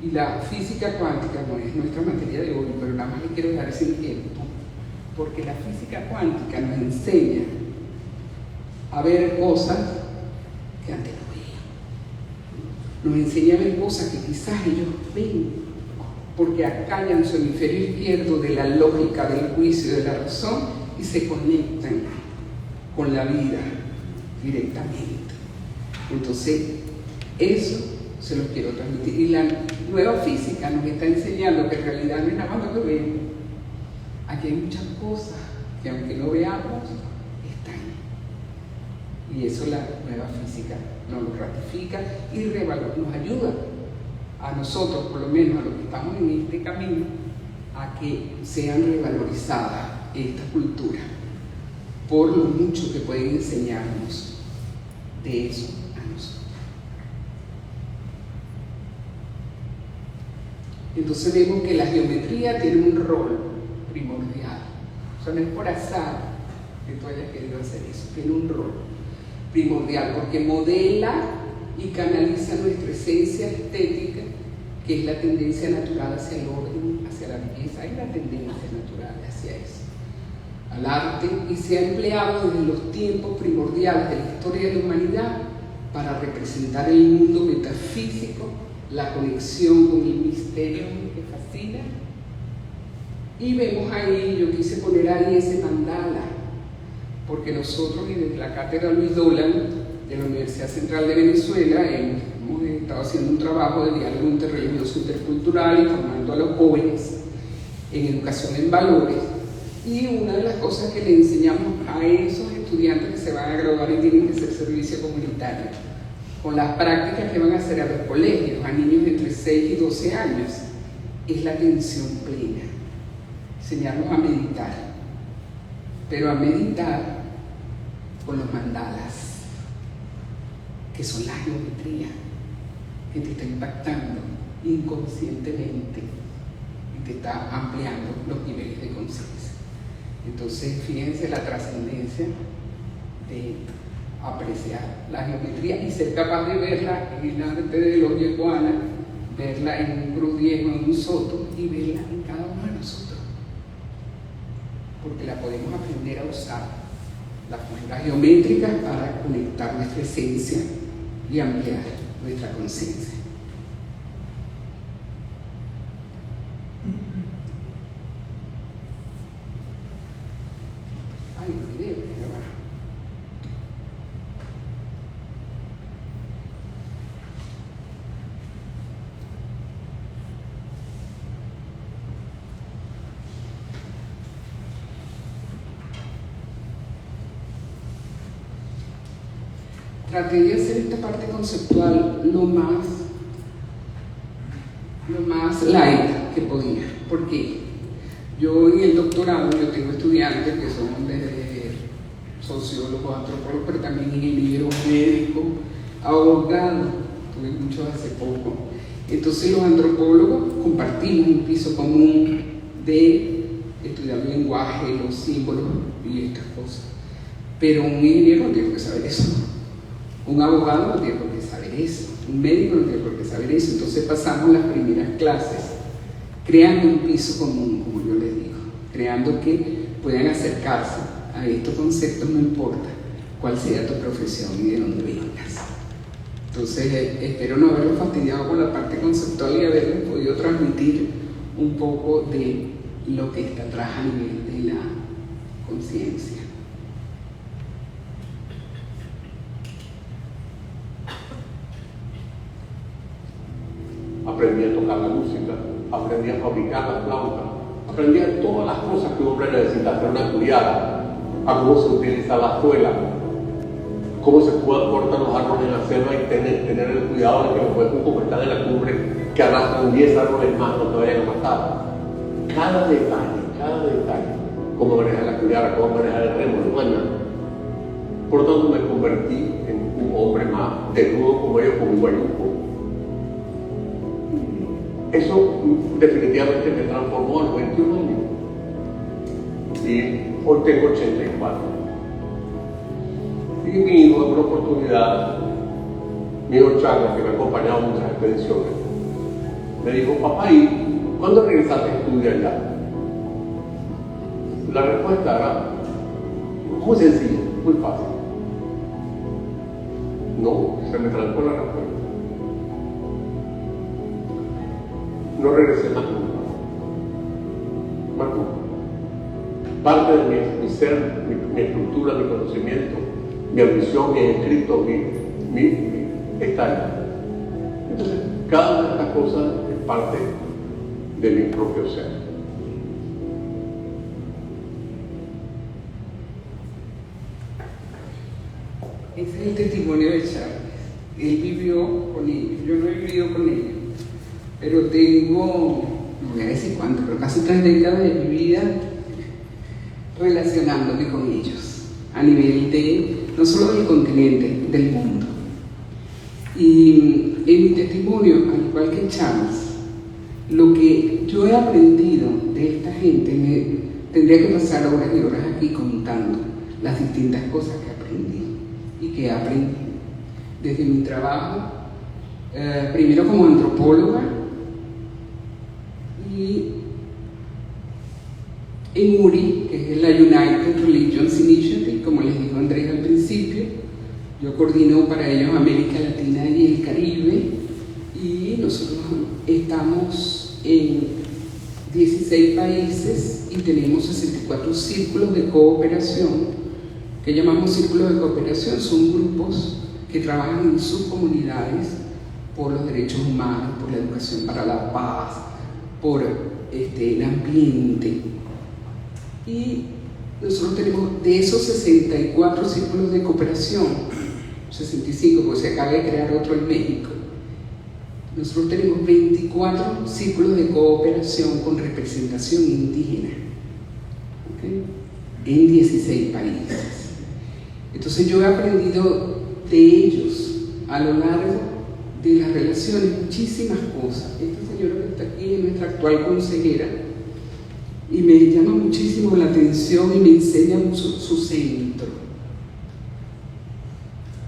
Y la física cuántica no es nuestra materia de hoy, pero nada más le quiero dar ese ejemplo, porque la física cuántica nos enseña a ver cosas que antes no veíamos. Nos enseña a ver cosas que quizás ellos ven, porque acallan su hemisferio izquierdo de la lógica, del juicio, de la razón, y se conectan con la vida directamente. Entonces, eso se los quiero transmitir. Y la nueva física nos está enseñando que en realidad no es nada más lo que vemos. Aquí hay muchas cosas que aunque no veamos, están. Y eso la nueva física nos lo ratifica y nos ayuda a nosotros, por lo menos a los que estamos en este camino, a que sean revalorizadas estas culturas por lo mucho que pueden enseñarnos de eso a nosotros. Entonces vemos que la geometría tiene un rol primordial. O sea, no es por azar que tú hayas querido hacer eso, tiene un rol primordial porque modela y canaliza nuestra esencia estética, que es la tendencia natural hacia el orden, hacia la belleza, es la tendencia natural hacia eso, al arte, y se ha empleado desde los tiempos primordiales de la historia de la humanidad para representar el mundo metafísico, la conexión con el misterio que fascina. Y vemos ahí, yo quise poner ahí ese mandala, porque nosotros desde la Cátedra Luis Dolan de la Universidad Central de Venezuela hemos estado haciendo un trabajo de diálogo interreligioso intercultural, formando a los jóvenes en educación en valores. Y una de las cosas que le enseñamos a esos estudiantes que se van a graduar y tienen que hacer servicio comunitario, con las prácticas que van a hacer a los colegios, a niños entre 6 y 12 años, es la atención plena. Enseñarlos a meditar, pero a meditar con los mandalas, que son la geometría que te está impactando inconscientemente y te está ampliando los niveles de conciencia. Entonces, fíjense la trascendencia de apreciar la geometría y ser capaz de verla en el arte de los yeguanas, verla en un cruz diego, en un soto, y verla en cada uno de nosotros, porque la podemos aprender a usar, las figuras geométricas, para conectar nuestra esencia y ampliar nuestra conciencia. Ay, no olvidé, pero bueno. Traté de hacer esta parte conceptual lo más light que podía, porque yo en el doctorado yo tengo estudiantes que son desde sociólogos, antropólogos, pero también ingenieros, médicos, abogados, tuve muchos hace poco. Entonces los antropólogos compartimos un piso común de estudiar el lenguaje, los símbolos y estas cosas, pero un ingeniero no tiene que saber eso. Un abogado no tiene por qué saber eso, un médico no tiene por qué saber eso. Entonces pasamos las primeras clases creando un piso común, como yo les digo, creando que puedan acercarse a estos conceptos, no importa cuál sea tu profesión y de dónde vengas. Entonces espero no haberlos fastidiado con la parte conceptual y haberles podido transmitir un poco de lo que está atrás a nivel de la conciencia. Aprendí a tocar la música, aprendí a fabricar la flauta, aprendí a todas las cosas que un hombre necesita, hacer una criada, a cómo se utiliza la suela, cómo se pueden cortar los árboles en la selva y tener el cuidado de que los huecos, como están en la cumbre, que arrastran 10 árboles más, no te vayan a matar. Cada detalle, cómo manejar la criada, cómo manejar el remo, no hay nada. Por lo tanto, me convertí en un hombre más desnudo como ellos, como un guayuco. Eso definitivamente me transformó a los 21 años y hoy tengo 84. Y mi hijo, en una oportunidad, mi hijo Changa, que me ha acompañado en muchas expediciones, me dijo: papá, ¿y cuándo regresaste a estudiar ya? La respuesta era muy sencilla, muy fácil. No, se me trancó la respuesta. No regresé más nunca. Parte de mi ser, mi estructura, mi conocimiento, mi ambición, mi escrito, está ahí. Entonces, cada una de estas cosas es parte de mi propio ser. Ese es el testimonio de Charles. Él vivió con ellos, yo no he vivido con ellos, pero tengo, no voy a decir cuánto, pero casi 3 décadas de mi vida relacionándome con ellos, a nivel de, no solo del continente, del mundo. Y en mi testimonio, al igual que Charles, lo que yo he aprendido de esta gente, tendría que pasar horas y horas aquí contando las distintas cosas que aprendí y que he aprendido desde mi trabajo, primero como antropóloga, en URI, que es la United Religions Initiative, como les dijo Andrés al principio. Yo coordino para ellos América Latina y el Caribe, y nosotros estamos en 16 países y tenemos 64 círculos de cooperación, que llamamos círculos de cooperación. Son grupos que trabajan en sus comunidades por los derechos humanos, por la educación para la paz, por el ambiente. Y nosotros tenemos de esos 64 círculos de cooperación, 65 porque se acaba de crear otro en México, nosotros tenemos 24 círculos de cooperación con representación indígena, ¿okay? En 16 países. Entonces yo he aprendido de ellos a lo largo de las relaciones muchísimas cosas. Esta señora que está aquí es nuestra actual consejera y me llama muchísimo la atención y me enseña mucho su centro.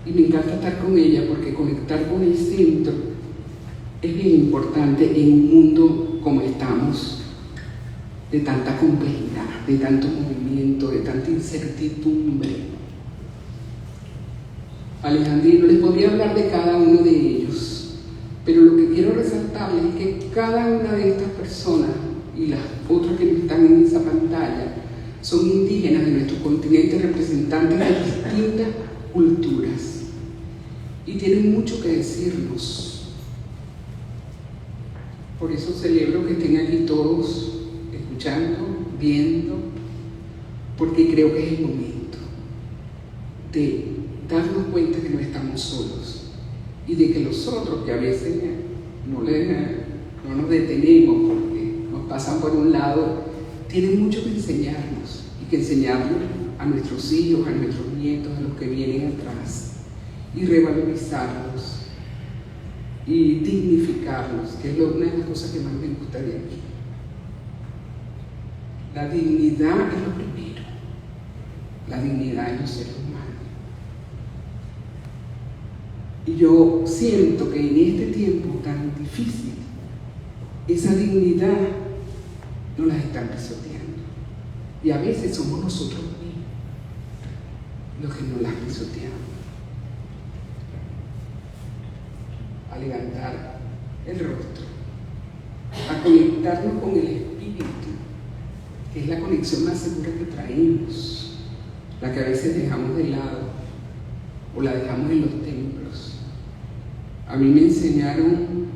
Y me encanta estar con ella porque conectar con el centro es bien importante en un mundo como estamos, de tanta complejidad, de tanto movimiento, de tanta incertidumbre. Alejandrino, les podría hablar de cada uno de ellos, pero lo que quiero resaltarles es que cada una de estas personas y las otras que no están en esa pantalla son indígenas de nuestro continente, representantes de distintas culturas y tienen mucho que decirnos. Por eso celebro que estén aquí todos escuchando, viendo, porque creo que es el momento de darnos cuenta que no estamos solos y de que los otros, que a veces no nos detenemos porque nos pasan por un lado, tienen mucho que enseñarnos y que enseñarnos a nuestros hijos, a nuestros nietos, a los que vienen atrás, y revalorizarlos y dignificarlos, que es una de las cosas que más me gusta de aquí. La dignidad es lo primero, la dignidad en los seres humanos. Y yo siento que en este tiempo tan difícil, esa dignidad no las están pisoteando. Y a veces somos nosotros mismos los que no las pisoteamos. A levantar el rostro, a conectarnos con el espíritu, que es la conexión más segura que traemos, la que a veces dejamos de lado o la dejamos en los templos. A mí me enseñaron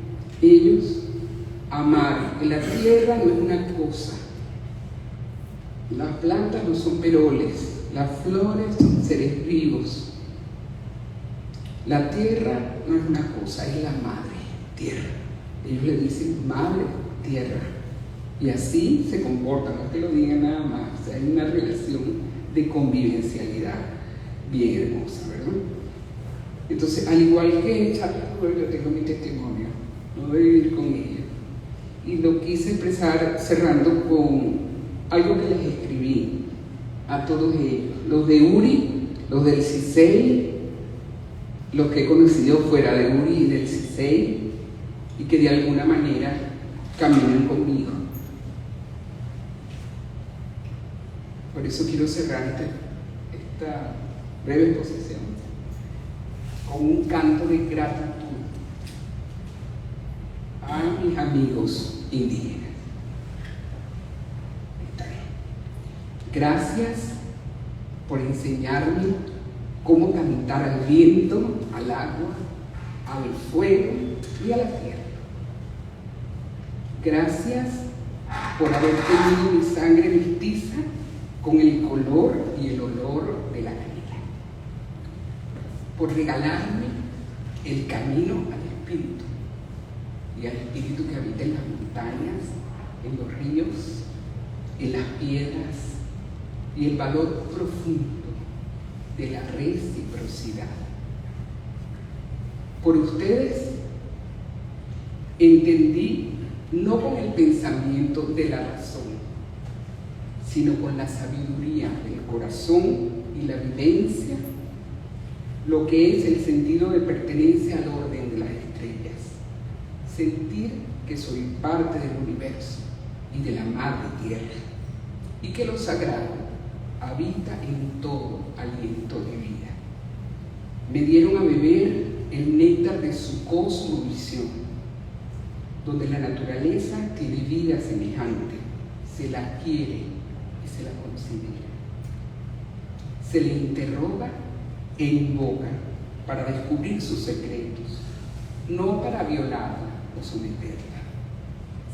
ellos a amar, que la tierra no es una cosa, las plantas no son peroles, las flores son seres vivos. La tierra no es una cosa, es la madre tierra. Ellos le dicen madre tierra. Y así se comportan, no es que lo digan nada más. O sea, hay una relación de convivencialidad bien hermosa, ¿verdad? Entonces, al igual que en Charles de Gaulle, yo tengo mi testimonio, no voy a vivir con ella. Y lo quise expresar cerrando con algo que les escribí a todos ellos, los de URI, los del CISEI, los que he conocido fuera de URI y del CISEI, y que de alguna manera caminan conmigo. Por eso quiero cerrar esta breve exposición con un canto de gratitud a mis amigos indígenas. Gracias por enseñarme cómo cantar al viento, al agua, al fuego y a la tierra. Gracias por haber tenido mi sangre mestiza con el color y el olor de la canela. Por regalarme el camino al espíritu y al espíritu que habita en las montañas, en los ríos, en las piedras y el valor profundo de la reciprocidad. Por ustedes entendí no con el pensamiento de la razón, sino con la sabiduría del corazón y la vivencia, lo que es el sentido de pertenencia al orden de las estrellas, sentir que soy parte del universo y de la madre tierra, y que lo sagrado habita en todo aliento de vida. Me dieron a beber el néctar de su cosmovisión, donde la naturaleza tiene vida semejante, se la quiere y se la considera. Se le interroga e invoca para descubrir sus secretos, no para violarla o someterla.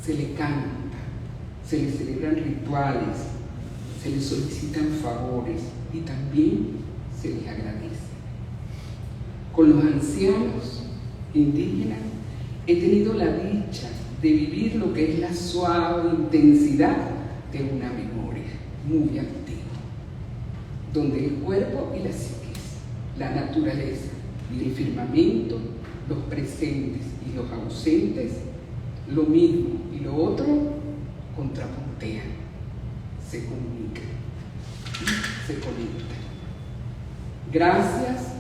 Se le canta, se le celebran rituales, se le solicitan favores y también se les agradece. Con los ancianos indígenas he tenido la dicha de vivir lo que es la suave intensidad de una memoria muy antigua, donde el cuerpo y la psiquis, la naturaleza y el firmamento, los presentes y los ausentes, lo mismo y lo otro, contrapuntean, se comunican y se conectan. Gracias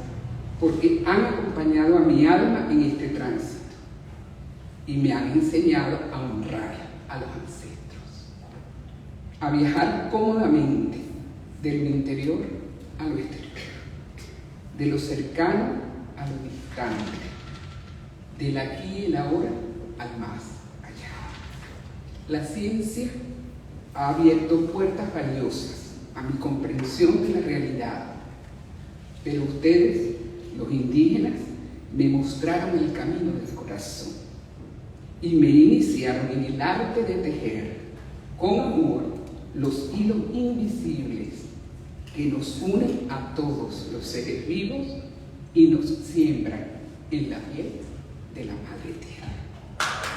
porque han acompañado a mi alma en este tránsito y me han enseñado a honrar a los ancestros, a viajar cómodamente de lo interior a lo exterior, de lo cercano a lo distante, del aquí y el ahora al más allá. La ciencia ha abierto puertas valiosas a mi comprensión de la realidad, pero ustedes, los indígenas, me mostraron el camino del corazón y me iniciaron en el arte de tejer con amor los hilos invisibles que nos unen a todos los seres vivos y nos siembran en la piel de la Madre Tierra.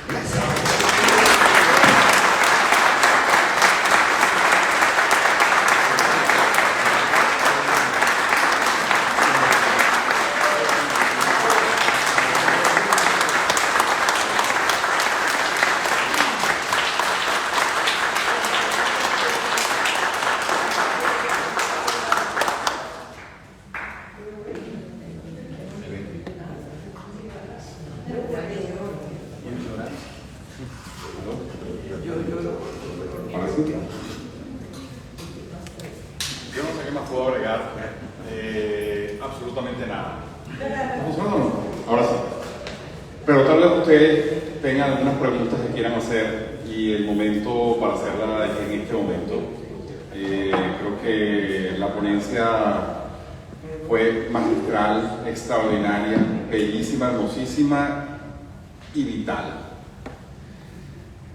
Gracias. Yo no sé qué más puedo agregar. Absolutamente nada. ¿Funciona o no? Ahora sí. Pero tal vez ustedes tengan algunas preguntas que quieran hacer y el momento para hacerla es en este momento. Creo que la ponencia fue magistral, extraordinaria, bellísima, hermosísima y vital.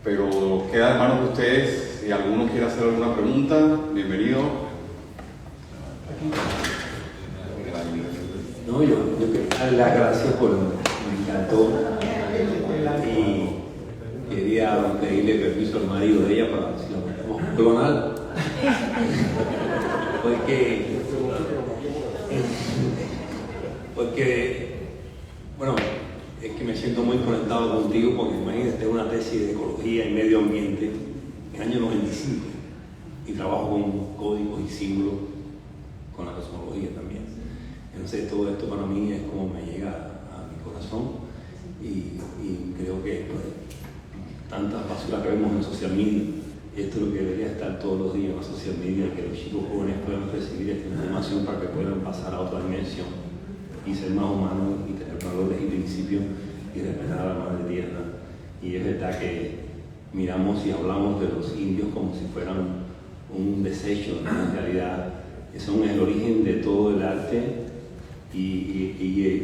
Pero queda en manos de ustedes. Si alguno quiere hacer alguna pregunta, bienvenido. No, yo quiero darle las gracias por me encantó y quería pedirle permiso al marido de ella para si lo podemos clonar porque bueno, es que me siento muy conectado contigo porque imagínate una tesis de ecología y medio ambiente en el año 95 y trabajo con códigos y símbolos con la cosmología también. Entonces todo esto para mí es como me llega a mi corazón y creo que pues, tantas basuras que vemos en social media, esto es lo que debería estar todos los días en la social media, que los chicos jóvenes puedan recibir esta información para que puedan pasar a otra dimensión y ser más humanos y tener valores y principios y respetar a la Madre Tierra. Y es verdad que miramos y hablamos de los indios como si fueran un desecho, ¿no? En realidad son el origen de todo el arte y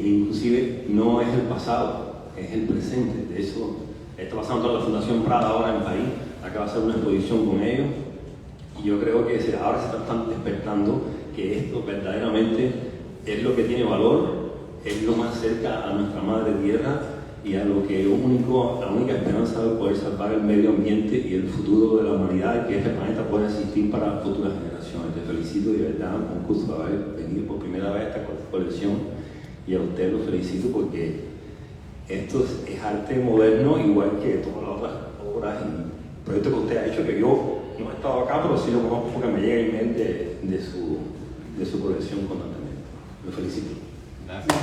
inclusive no es el pasado, es el presente. De eso está pasando toda la Fundación Prada ahora en París, acá va a hacer una exposición con ellos y yo creo que ahora se están despertando que esto verdaderamente es lo que tiene valor, es lo más cerca a nuestra Madre Tierra y a lo que la única esperanza de poder salvar el medio ambiente y el futuro de la humanidad y que este planeta pueda existir para futuras generaciones. Te felicito y de verdad, un gusto haber venido por primera vez a esta colección y a usted lo felicito porque esto es arte moderno igual que todas las otras obras y proyectos que usted ha hecho que yo no he estado acá pero sí lo conozco porque me llega en mente de su colección constantemente. Lo felicito. Gracias.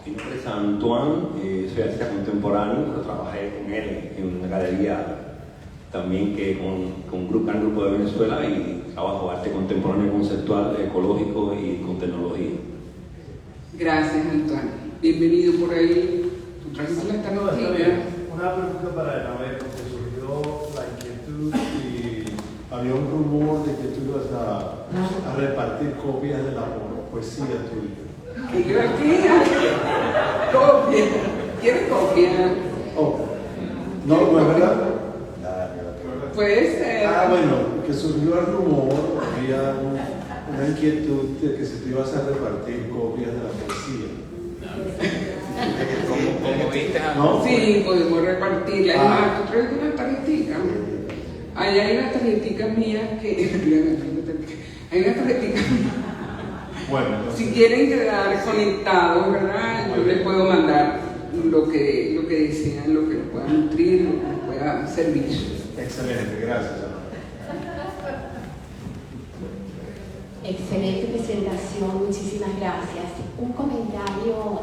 Mi nombre es Antoine, soy artista contemporáneo, pero trabajé con él en una galería también que con un gran grupo de Venezuela, y trabajo arte contemporáneo conceptual, ecológico y con tecnología. Gracias, Antoine. Bienvenido por ahí. ¿Tú trajiste la tarjeta? Una pregunta para él, a ver, porque surgió la inquietud y había un rumor de que tú ibas a repartir copias de la poesía tuya. ¿Qué divertida? Copia. ¿Quieres copia? Oh, no es verdad. Puede ser. Bueno, que surgió el rumor, había una inquietud de que si tú ibas a repartir copias de la poesía. Como viste, ¿No? Sí, podemos repartirla. Es más, tú traes una tarjetita. Ahí hay unas tarjetitas mías que. Hay unas tarjetitas mías. Bueno, entonces, Si quieren quedar conectados, ¿verdad? Yo les puedo mandar lo que desean, lo que les pueda nutrir, lo que les pueda servir. excelente, gracias. Excelente presentación, muchísimas gracias. Un comentario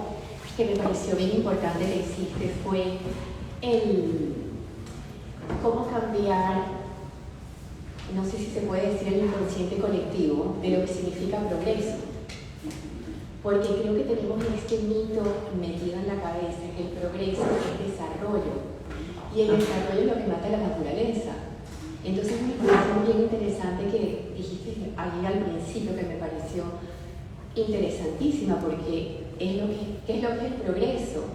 que me pareció bien importante que hiciste fue el cómo cambiar, no sé si se puede decir, el inconsciente colectivo de lo que significa progreso. Porque creo que tenemos este mito metido en la cabeza que el progreso es desarrollo, y el desarrollo es lo que mata la naturaleza. Entonces me pareció bien interesante que dijiste ahí al principio, que me pareció interesantísima, porque ¿qué es lo que es el progreso?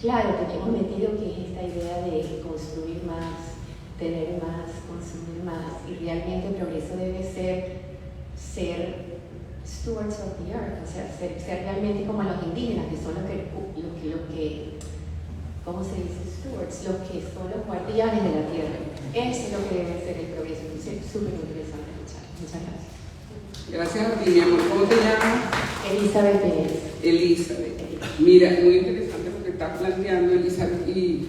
Claro, tenemos metido que es esta idea de construir más, tener más, consumir más, y realmente el progreso debe ser stewards of the earth, o sea, ser realmente como los indígenas, que son los que ¿cómo se dice? Stewards, los que son los guardianes de la tierra. Eso es lo que debe ser el progreso. Entonces, súper interesante escuchar. Muchas gracias. Gracias a ti, mi amor. ¿Cómo te llamas? Elizabeth Pérez. Elizabeth. Mira, muy interesante lo que estás planteando, Elizabeth. Y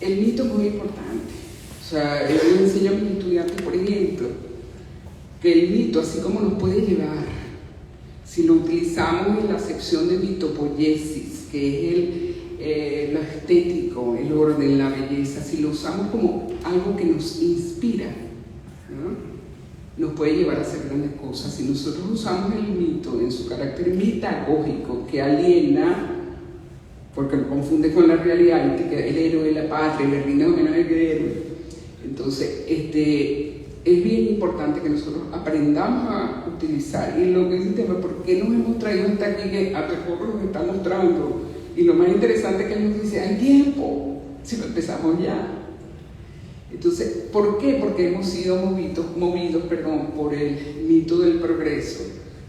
el mito es muy importante. O sea, yo le enseño a mis estudiantes, por ejemplo, que el mito, así como nos puede llevar, si lo utilizamos en la sección de mitopoiesis, que es lo estético, el orden, la belleza, si lo usamos como algo que nos inspira, ¿no? Nos puede llevar a hacer grandes cosas. Si nosotros usamos el mito en su carácter mitagógico, que aliena, porque lo confunde con la realidad, y que el héroe, la patria, le rinde homenaje al héroe. Entonces, es bien importante que nosotros aprendamos a utilizar. Y lo que dice, ¿por qué nos hemos traído hasta aquí que a Tejoco nos está mostrando? Y lo más interesante es que él nos dice, hay tiempo, si lo empezamos ya. Entonces, ¿por qué? Porque hemos sido movidos por el mito del progreso,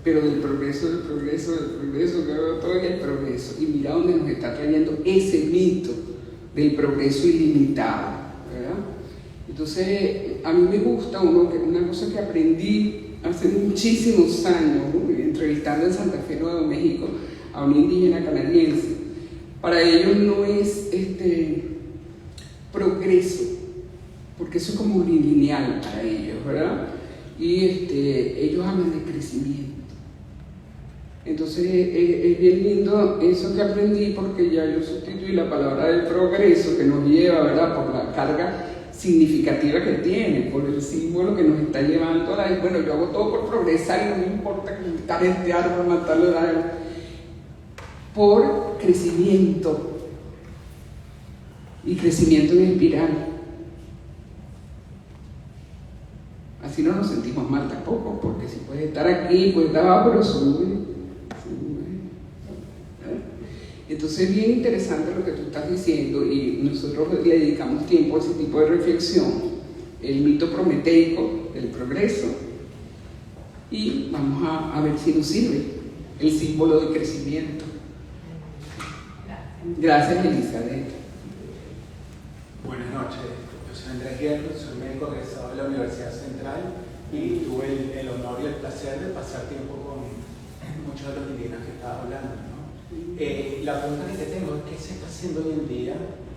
pero del progreso, que todo es el progreso. Y mira dónde nos está trayendo ese mito del progreso ilimitado, ¿verdad? Entonces, a mí me gusta una cosa que aprendí hace muchísimos años, entrevistando en Santa Fe, Nuevo México, a una indígena canadiense. Para ellos no es progreso, porque eso es como lineal para ellos, ¿verdad? Y ellos hablan de crecimiento. Entonces, es bien lindo eso que aprendí, porque ya yo sustituí la palabra del progreso, que nos lleva, ¿verdad?, por la carga significativa que tiene, por el símbolo que nos está llevando a la... Bueno, yo hago todo por progresar y no me importa quitar este árbol, matarlo, por crecimiento, y crecimiento en espiral. Así no nos sentimos mal tampoco, porque si puedes estar aquí, puedes estar abajo, pero sube. Entonces es bien interesante lo que tú estás diciendo, y nosotros le dedicamos tiempo a ese tipo de reflexión, el mito prometeico del progreso, y vamos a ver si nos sirve el símbolo de crecimiento. Gracias, Elizabeth. Buenas noches, yo soy Andrés Hierro, soy médico egresado de la Universidad Central y tuve el honor y el placer de pasar tiempo con muchos de los indígenas que estabas hablando, ¿no? La pregunta que te tengo es: ¿qué se está haciendo hoy en día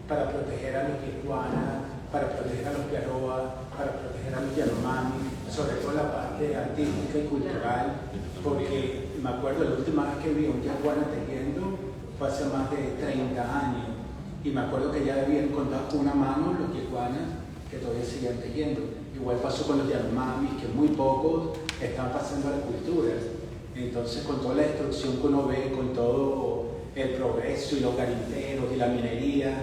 para proteger a los Yiriguanas, para proteger a los Yaroa, para proteger a los Yanomami, sobre todo la parte artística y cultural? Porque me acuerdo la última vez que vi a un yaguana tejiendo fue hace más de 30 años. Y me acuerdo que ya habían contado con una mano los yaguanas que todavía seguían tejiendo. Igual pasó con los Yanomamis, que muy pocos están pasando a la cultura. Entonces, con toda la destrucción que uno ve, con todo el progreso y los garimperos y la minería,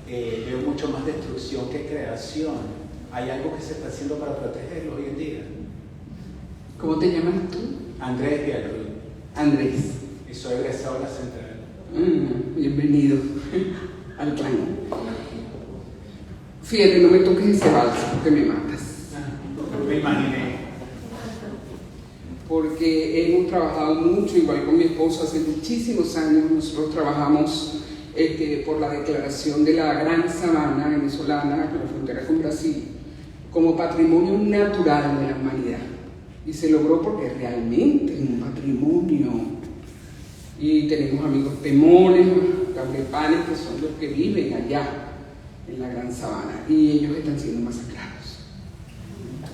veo mucho más destrucción que creación. ¿Hay algo que se está haciendo para protegerlos hoy en día? ¿Cómo te llamas tú? Andrés Villarruel. Andrés. Y soy egresado de la Central. Bienvenido al clan. Fíjate, no me toques ese vals porque me matas. Me imaginé. Porque hemos trabajado mucho, igual con mi esposo, hace muchísimos años. Nosotros trabajamos por la declaración de la Gran Sabana venezolana, en la frontera con Brasil, como patrimonio natural de la humanidad. Y se logró porque realmente es un patrimonio. Y tenemos amigos temones, caurepanes, que son los que viven allá en la Gran Sabana, y ellos están siendo masacrados.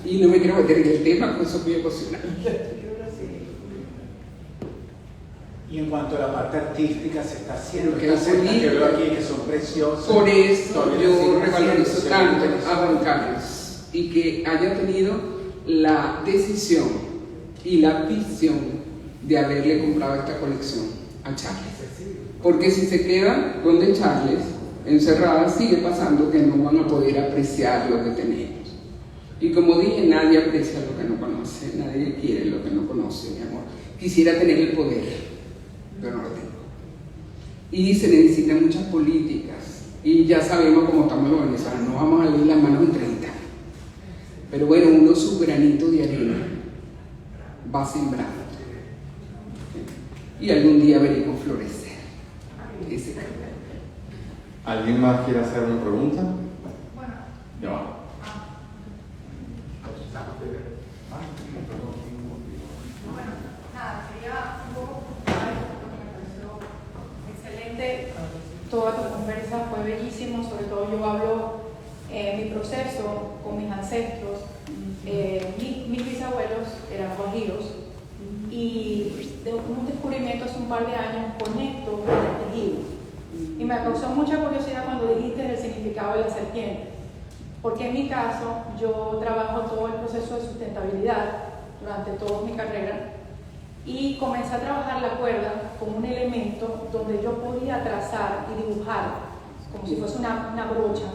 Y no me quiero meter en el tema, por eso voy a cocinar. Y en cuanto a la parte artística, se está haciendo que estas cestas que veo aquí, que son preciosas. Por eso yo revalorizo tanto a Juan Carlos, y que haya tenido la decisión y la visión de haberle comprado esta colección a Charles. Porque si se quedan donde Charles, encerradas, sigue pasando que no van a poder apreciar lo que tenemos. Y como dije, nadie aprecia lo que no conoce, nadie quiere lo que no conoce, mi amor. Quisiera tener el poder, pero no lo tengo. Y se necesitan muchas políticas, y ya sabemos cómo estamos los venezolanos, no vamos a leer las manos en 30. Pero bueno, uno su granito de arena va sembrando, y algún día veremos florecer ese campo. ¿Alguien más quiere hacer una pregunta? Bueno. Ya va. Bueno, nada, quería un poco comentar porque me pareció excelente. Toda tu conversa fue bellísimo, sobre todo yo hablo mi proceso con mis ancestros. Mis bisabuelos eran guajiros y de un descubrimiento hace un par de años conecto con el tejido. Y me causó mucha curiosidad cuando dijiste el significado de la serpiente, porque en mi caso yo trabajo todo el proceso de sustentabilidad durante toda mi carrera y comencé a trabajar la cuerda como un elemento donde yo podía trazar y dibujar como si fuese una brocha.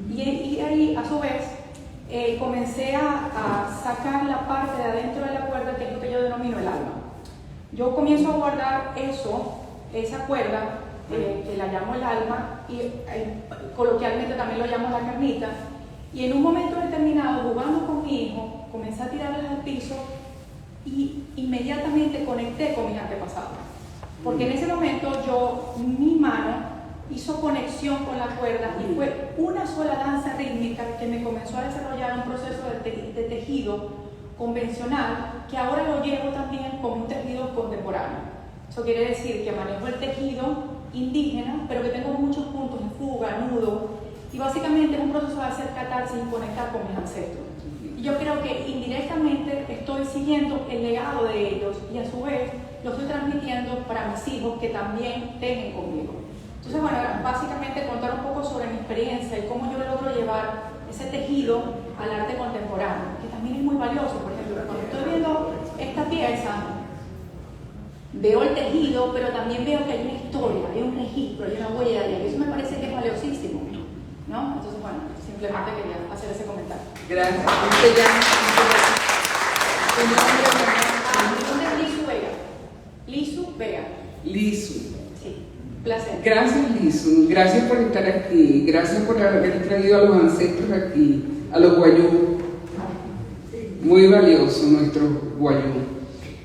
Y ahí, a su vez, comencé a sacar la parte de adentro de la cuerda, que es lo que yo denomino el alma. Yo comienzo a guardar esa cuerda, que la llamo el alma, y coloquialmente también lo llamo la carnita, y en un momento determinado, jugando con mi hijo, comencé a tirarlas al piso y inmediatamente conecté con mis antepasados. Porque en ese momento mi mano hizo conexión con la cuerda y fue una sola danza rítmica que me comenzó a desarrollar un proceso de tejido convencional que ahora lo llevo también como un tejido contemporáneo. Eso quiere decir que manejo el tejido indígena, pero que tengo muchos puntos de fuga, nudo, y básicamente es un proceso de hacer catarsis y conectar con mis ancestros. Y yo creo que indirectamente estoy siguiendo el legado de ellos y a su vez lo estoy transmitiendo para mis hijos que también tejen conmigo. Entonces, bueno, básicamente contar un poco sobre mi experiencia y cómo yo logro llevar ese tejido al arte contemporáneo, que también es muy valioso. Por ejemplo, cuando estoy viendo esta pieza, veo el tejido, pero también veo que hay una historia, hay un registro, hay una huella, y eso me parece que es valiosísimo, ¿no? Entonces, bueno, simplemente quería hacer ese comentario. Gracias. Mi nombre es Lisu Vega. Lisu Vega. Lisu. Sí, placer. Gracias, Lisu. Gracias por estar aquí. Gracias por haber traído a los ancestros aquí, a los guayú. Muy valioso nuestro guayú.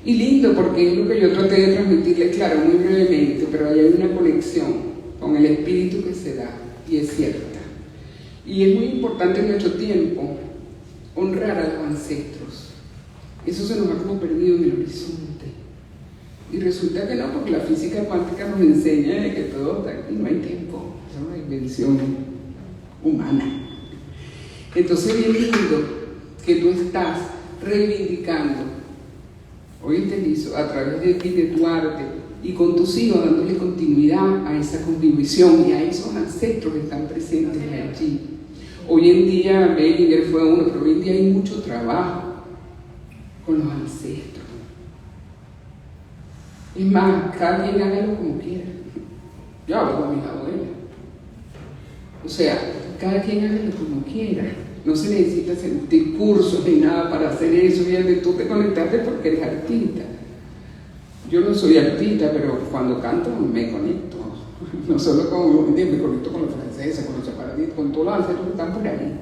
Y lindo, porque es lo que yo traté de transmitirles, claro, muy brevemente, pero ahí hay una conexión con el espíritu que se da, y es cierta. Y es muy importante en nuestro tiempo honrar a los ancestros. Eso se nos ha como perdido en el horizonte. Y resulta que no, porque la física cuántica nos enseña de que todo está aquí, no hay tiempo, es una invención humana. Entonces, bien lindo que tú estás reivindicando Oíste, Lizo, a través de ti, de tu arte, y con tus hijos dándole continuidad a esa contribución y a esos ancestros que están presentes allí. Hoy en día, Bellinger fue uno, pero hoy en día hay mucho trabajo con los ancestros. Es más, cada quien hágalo como quiera. Yo hablo con mis abuelas. O sea, cada quien hágalo como quiera. No se necesita sentir cursos ni nada para hacer eso. Fíjate, tú te conectaste porque eres artista. Yo no soy artista, pero cuando canto me conecto. No solo me conecto con los franceses, con los separatistas, con todos los ancestros que están por ahí.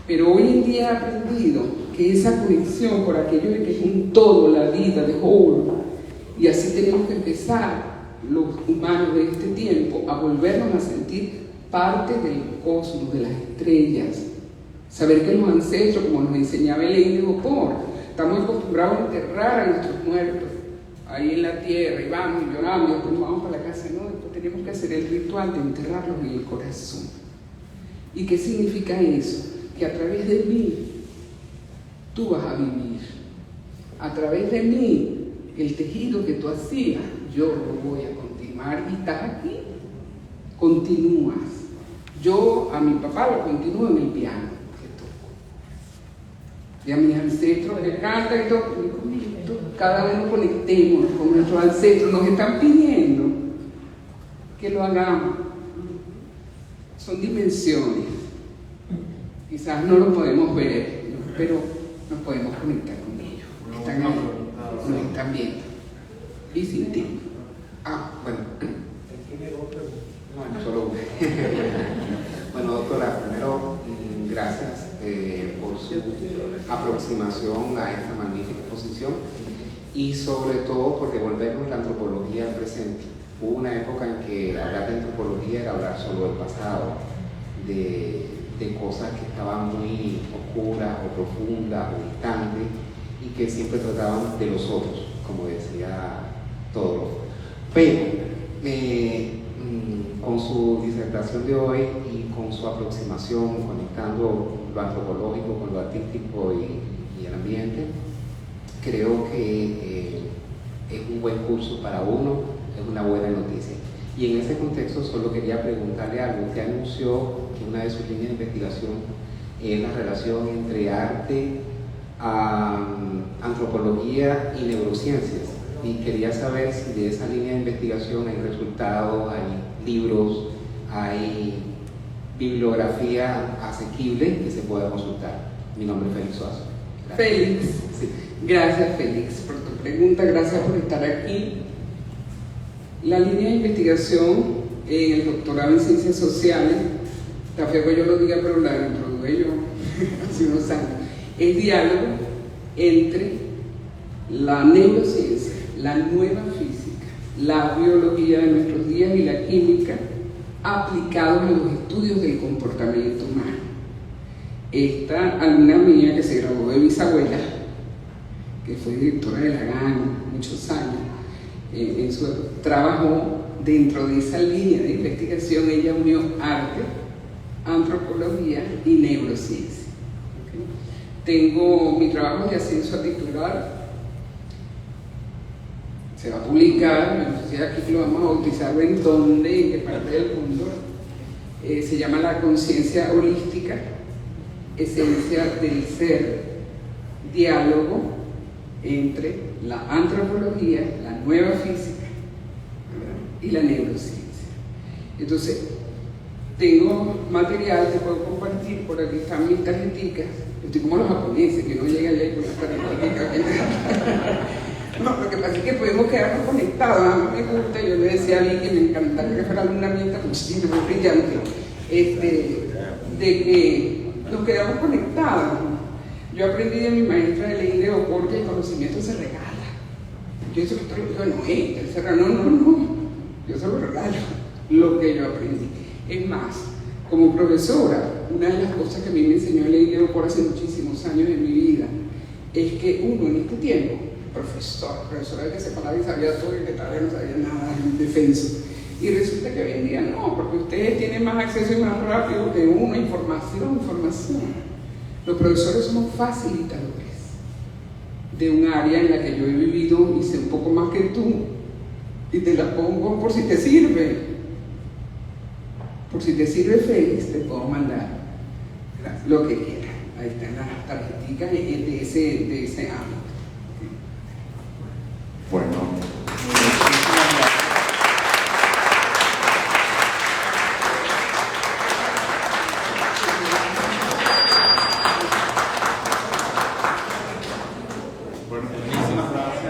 Pero hoy en día he aprendido que esa conexión por aquello de que es un todo, la vida, de whole, y así tenemos que empezar los humanos de este tiempo a volvernos a sentir parte del cosmos, de las estrellas. Saber que los ancestros, como nos enseñaba Elaine de Beauport, estamos acostumbrados a enterrar a nuestros muertos ahí en la tierra, y vamos y lloramos, y después nos vamos para la casa. No, después tenemos que hacer el ritual de enterrarlos en el corazón. ¿Y qué significa eso? Que a través de mí tú vas a vivir. A través de mí, el tejido que tú hacías, yo lo voy a continuar. Y estás aquí, continúas. Yo a mi papá lo continúo en el piano que toco. Y a mis ancestros les canta y todo. Cada uno conectemos con nuestros ancestros. Nos están pidiendo que lo hagamos. Son dimensiones. Quizás no lo podemos ver, pero nos podemos conectar con ellos. Están ahí, nos están viendo y sintiendo. Bueno. No, solo una. Bueno, doctora, primero, gracias por su aproximación a esta magnífica exposición y sobre todo por devolvernos la antropología al presente. Hubo una época en que hablar de antropología era hablar solo del pasado, de cosas que estaban muy oscuras o profundas o distantes y que siempre trataban de los otros, como decía Todorov. Pero con su disertación de hoy y con su aproximación, conectando lo antropológico con lo artístico y el ambiente, creo que es un buen curso para uno, es una buena noticia. Y en ese contexto solo quería preguntarle algo. Usted anunció que una de sus líneas de investigación es la relación entre arte, antropología y neurociencias. Y quería saber si de esa línea de investigación hay resultados, hay libros, hay bibliografía asequible que se pueda consultar. Mi nombre es Félix Suazo. Gracias. Félix, sí. Gracias Félix por tu pregunta, gracias por estar aquí. La línea de investigación en el doctorado en Ciencias Sociales, está feo que yo lo diga, pero la introduje yo hace unos años, es diálogo entre la neurociencia, la nueva física, la biología de nuestros días y la química aplicados a los estudios del comportamiento humano. Esta alumna mía que se graduó de bisabuela, que fue directora de la GAN muchos años, en su trabajo dentro de esa línea de investigación, ella unió arte, antropología y neurociencia. ¿Okay? Tengo mi trabajo de ascenso a titular, se va a publicar, no sé si aquí lo vamos a bautizar en dónde, en qué parte del mundo, se llama La conciencia holística, esencia del ser, diálogo entre la antropología, la nueva física, ¿verdad?, y la neurociencia. Entonces, tengo material que puedo compartir, por aquí están mis tarjeticas. Estoy como los japoneses, que no llegan allá con las tarjeticas. No, lo que pasa es que podemos quedarnos conectados. A mí me gusta, yo le decía a alguien que me encantaría que fuera alumna mía, muchísimo, muy brillante, de que nos quedamos conectados. Yo aprendí de mi maestra Elaine de Beauport que el conocimiento se regala. Yo eso que no, yo se lo regalo, lo que yo aprendí. Es más, como profesora, una de las cosas que a mí me enseñó Elaine de Beauport hace muchísimos años de mi vida es que uno en este tiempo, profesora que se paraba y sabía todo y que todavía no sabía nada en defensa. Y resulta que hoy en día no, porque ustedes tienen más acceso y más rápido que uno, información. Los profesores somos facilitadores. de un área en la que yo he vivido y sé un poco más que tú, y te la pongo por si te sirve. Por si te sirve, Félix, te puedo mandar lo que quieras. Ahí están las tarjeticas de ese amo.